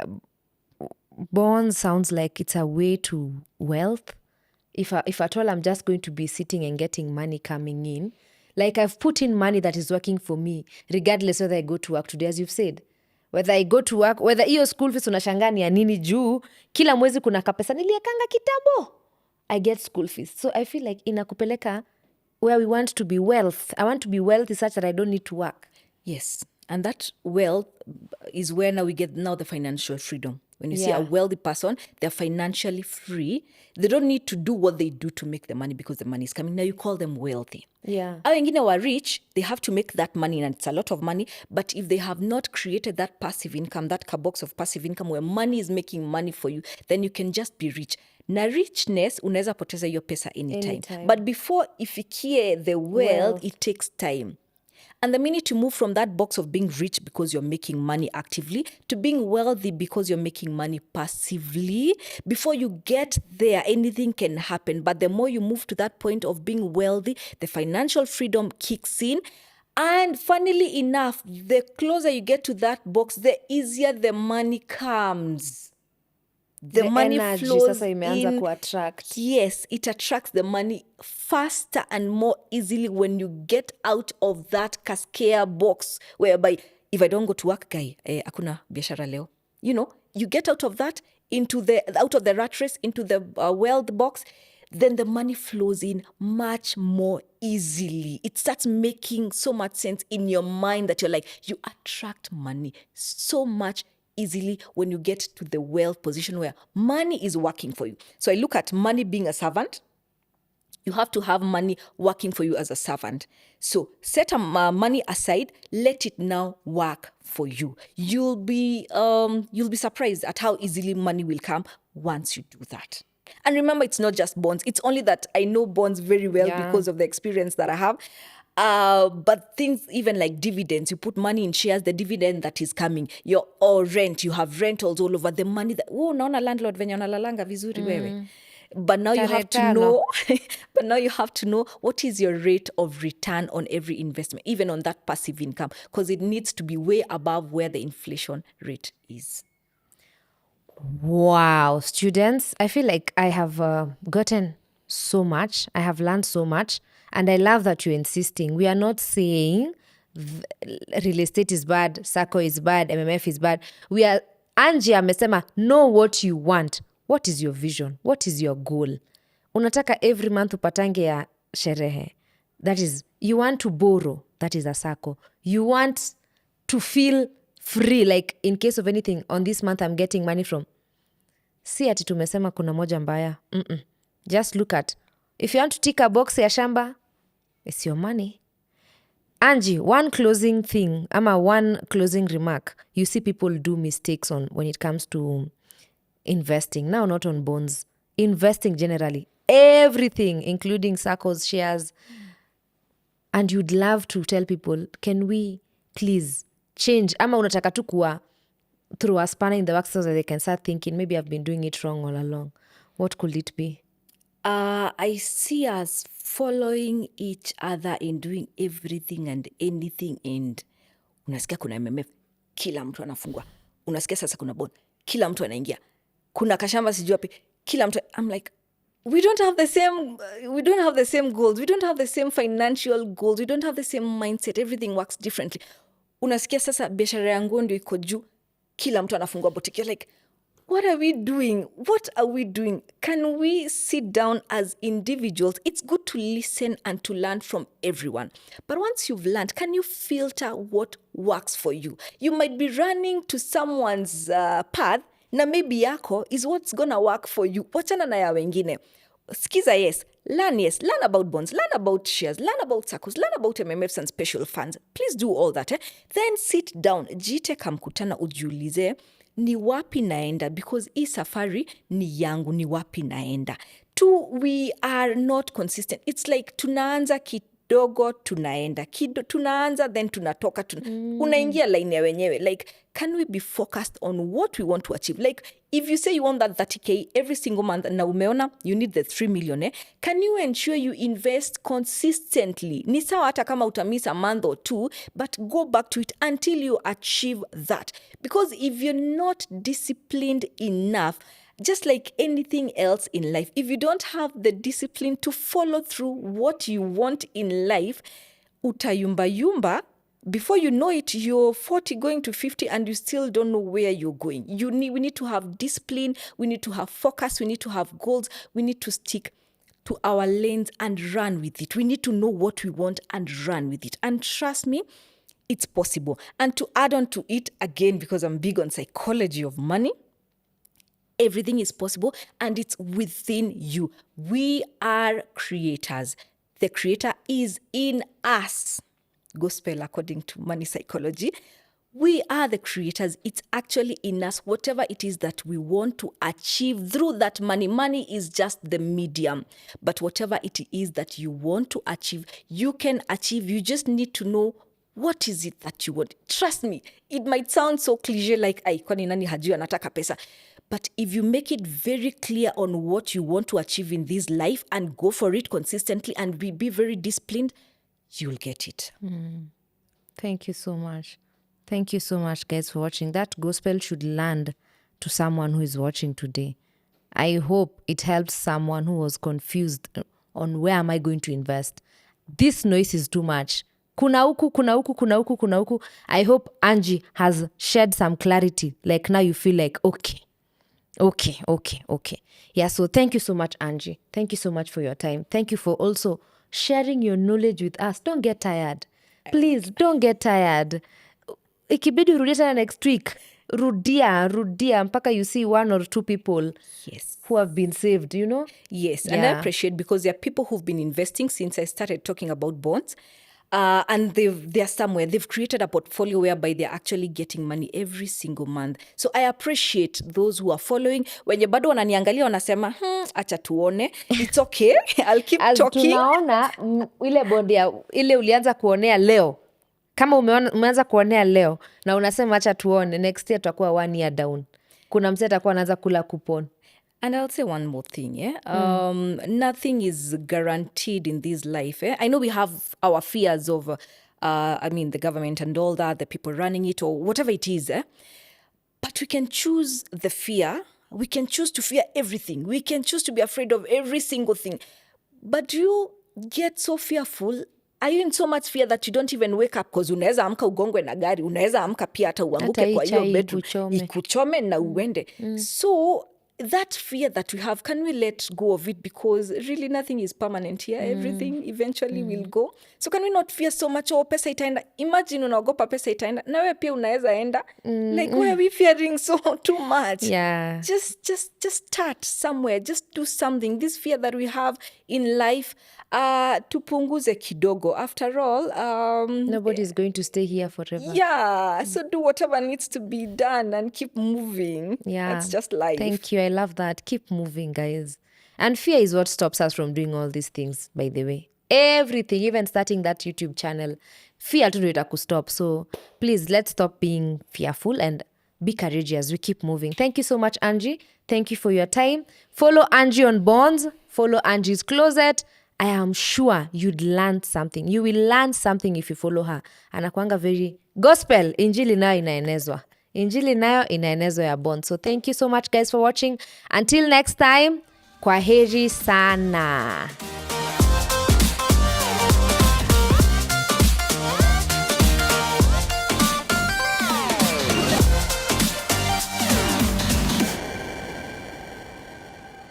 bonds sounds like it's a way to wealth. If at all I'm just going to be sitting and getting money coming in, like I've put in money that is working for me, regardless whether I go to work today, as you've said. Whether I go to work, whether hiyo school fees unashangaa ni ya nini juu kila mwezi kuna kapesa niliekanga kitambo, I get school fees. So I feel like inakupeleka where we want to be wealth. I want to be wealthy such that I don't need to work. Yes. And that wealth is where now we get now the financial freedom. When you see a wealthy person, they're financially free. They don't need to do what they do to make the money because the money is coming. Now you call them wealthy. Yeah. Hao wengine were rich, they have to make that money, and it's a lot of money. But if they have not created that passive income, that box of passive income where money is making money for you, then you can just be rich. Na richness, unaweza poteza hiyo pesa anytime. But before ifikie the wealth, it takes time. And the minute you move from that box of being rich because you're making money actively to being wealthy because you're making money passively, before you get there, anything can happen. But the more you move to that point of being wealthy, the financial freedom kicks in. And funnily enough, the closer you get to that box, the easier the money comes. The money energy flows sasa imeanza in. kuattract. Yes, it attracts the money faster and more easily when you get out of that cascade box whereby if I don't go to work, guy, hakuna biashara leo. You know, you get out of that out of the rat race into the wealth box, then the money flows in much more easily. It starts making so much sense in your mind that you're like, you attract money so much easily when you get to the wealth position where money is working for you. So I look at money being a servant. You have to have money working for you as a servant. So set money aside, let it now work for you. You'll be surprised at how easily money will come once you do that. And remember, it's not just bonds. It's only that I know bonds very well because of the experience that I have. But things even like dividends, you put money in shares, the dividend that is coming, or rent, you have rentals all over, the money that, naona landlord venye analalanga vizuri wewe. But now you have to know, what is your rate of return on every investment, even on that passive income, because it needs to be way above where the inflation rate is. Wow, students, I feel like I have gotten so much. I have learned so much. And I love that you're insisting. We are not saying real estate is bad, SACCO is bad, MMF is bad. Angie amesema, know what you want. What is your vision? What is your goal? Unataka every month upatange ya sherehe. That is, you want to borrow. That is a SACCO. You want to feel free, like in case of anything, on this month I'm getting money from. Si ati tumesema kuna moja mbaya. Just look at, if you want to tick a box ya shamba, it's your money. Angie, one closing remark. You see people do mistakes when it comes to investing. Now, not on bonds. Investing generally. Everything, including SACCOs, shares. And you'd love to tell people, can we please change? Ama unataka tu kuwa through a spanner in the works so that they can start thinking, maybe I've been doing it wrong all along. What could it be? I see us following each other in doing everything and anything, and unasikia kuna MMF, kila mtu anafungua. Unasikia sasa kuna bond, kila mtu anaingia. Kuna kashamba sijui wapi, kila mtu. I'm like, we don't have the same goals. We don't have the same financial goals. We don't have the same mindset. Everything works differently. Unasikia sasa biashara yangu ndio iko juu, kila mtu anafungua boutique. You're like, what are we doing? What are we doing? Can we sit down as individuals? It's good to listen and to learn from everyone. But once you've learned, can you filter what works for you? You might be running to someone's path, na maybe yako is what's gonna work for you. Wachana na ya wengine. Skiza, yes. Learn about bonds, learn about shares, learn about SACCOs, learn about MMFs and special funds. Please do all that. Then sit down, jite kamkutana ujiulize, ni wapi naenda, because hii safari ni yangu, ni wapi naenda. Two, we are not consistent. It's like tunaanza kidogo tunaenda tunaanza then tunatoka unaingia line ya wenyewe. Like, can we be focused on what we want to achieve? Like, if you say you want that 30K every single month na umeona you need the 3 million, can you ensure you invest consistently? Ni sawa hata kama utamiss a month or two, but go back to it until you achieve that. Because if you're not disciplined enough, just like anything else in life, if you don't have the discipline to follow through what you want in life, utayumba. Before you know it, you're 40 going to 50 and you still don't know where you're going. We need to have discipline. We need to have focus. We need to have goals. We need to stick to our lanes and run with it. We need to know what we want and run with it. And trust me, it's possible. And to add on to it, again, because I'm big on psychology of money, everything is possible and it's within you. We are creators. The creator is in us. Gospel according to money psychology. We are the creators. It's actually in us. Whatever it is that we want to achieve through that money. Money is just the medium. But whatever it is that you want to achieve, you can achieve. You just need to know what is it that you want. Trust me, it might sound so cliche like, kwani nani hajui anataka pesa. But if you make it very clear on what you want to achieve in this life and go for it consistently and be very disciplined, you'll get it. Thank you so much. Thank you so much, guys, for watching. That gospel should land to someone who is watching today. I hope it helps someone who was confused on where am I going to invest. This noise is too much. Kuna huku. I hope Angie has shared some clarity. Like now you feel like, okay. Yeah, so thank you so much, Angie. Thank you so much for your time. Thank you for also sharing your knowledge with us. Don't get tired. Please, don't get tired. Ikibidi urudie tena next week. Rudia mpaka you see one or two people who have been saved, you know? Yes, and I appreciate because there are people who've been investing since I started talking about bonds. And they're somewhere. They've created a portfolio whereby they're actually getting money every single month. So I appreciate those who are following. Wenye bado wananiangalia wanasema, acha tuone. It's okay. I'll keep talking. Tunaona ile bondi ya ile ulianza kuonea leo. Kama umeanza kuonea leo na unasema acha tuone, next year tutakuwa 1 year down. Kuna mse atakuwa anaanza kula coupon. And I'll say one more thing, nothing is guaranteed in this life. I know we have our fears of, the government and all that, the people running it or whatever it is. But we can choose the fear. We can choose to fear everything. We can choose to be afraid of every single thing. But you get so fearful. Are you in so much fear that you don't even wake up? Because unaweza amka ugongwe na gari. Unaweza amka pia hata uanguke kwa hiyo bedroom. Ikuchome na uende. So that fear that we have, can we let go of it? Because really nothing is permanent here. Everything eventually will go. So can we not fear so much? Oh, pesa itaenda. Imagine unaogopa pesa itaenda. Na wewe pia unaweza enda. Like, why are we fearing so too much? Yeah. Just start somewhere. Just do something. This fear that we have in life, tupunguze kidogo. After all, nobody is going to stay here forever. Yeah. So do whatever needs to be done and keep moving. Yeah. That's just life. Thank you. I love that. Keep moving, guys. And fear is what stops us from doing all these things, by the way. Everything, even starting that YouTube channel, fear to do it stop. So please, let's stop being fearful and be courageous. We keep moving. Thank you so much, Angie. Thank you for your time. Follow Angie on Bonds. Follow Angie's Closet. I am sure you'd learn something. You will learn something if you follow her. Anakuanga very gospel. Injili nayo inaenezwa. Injili nayo inaenezwa ya Bonds. So thank you so much, guys, for watching. Until next time, kwaheri sana.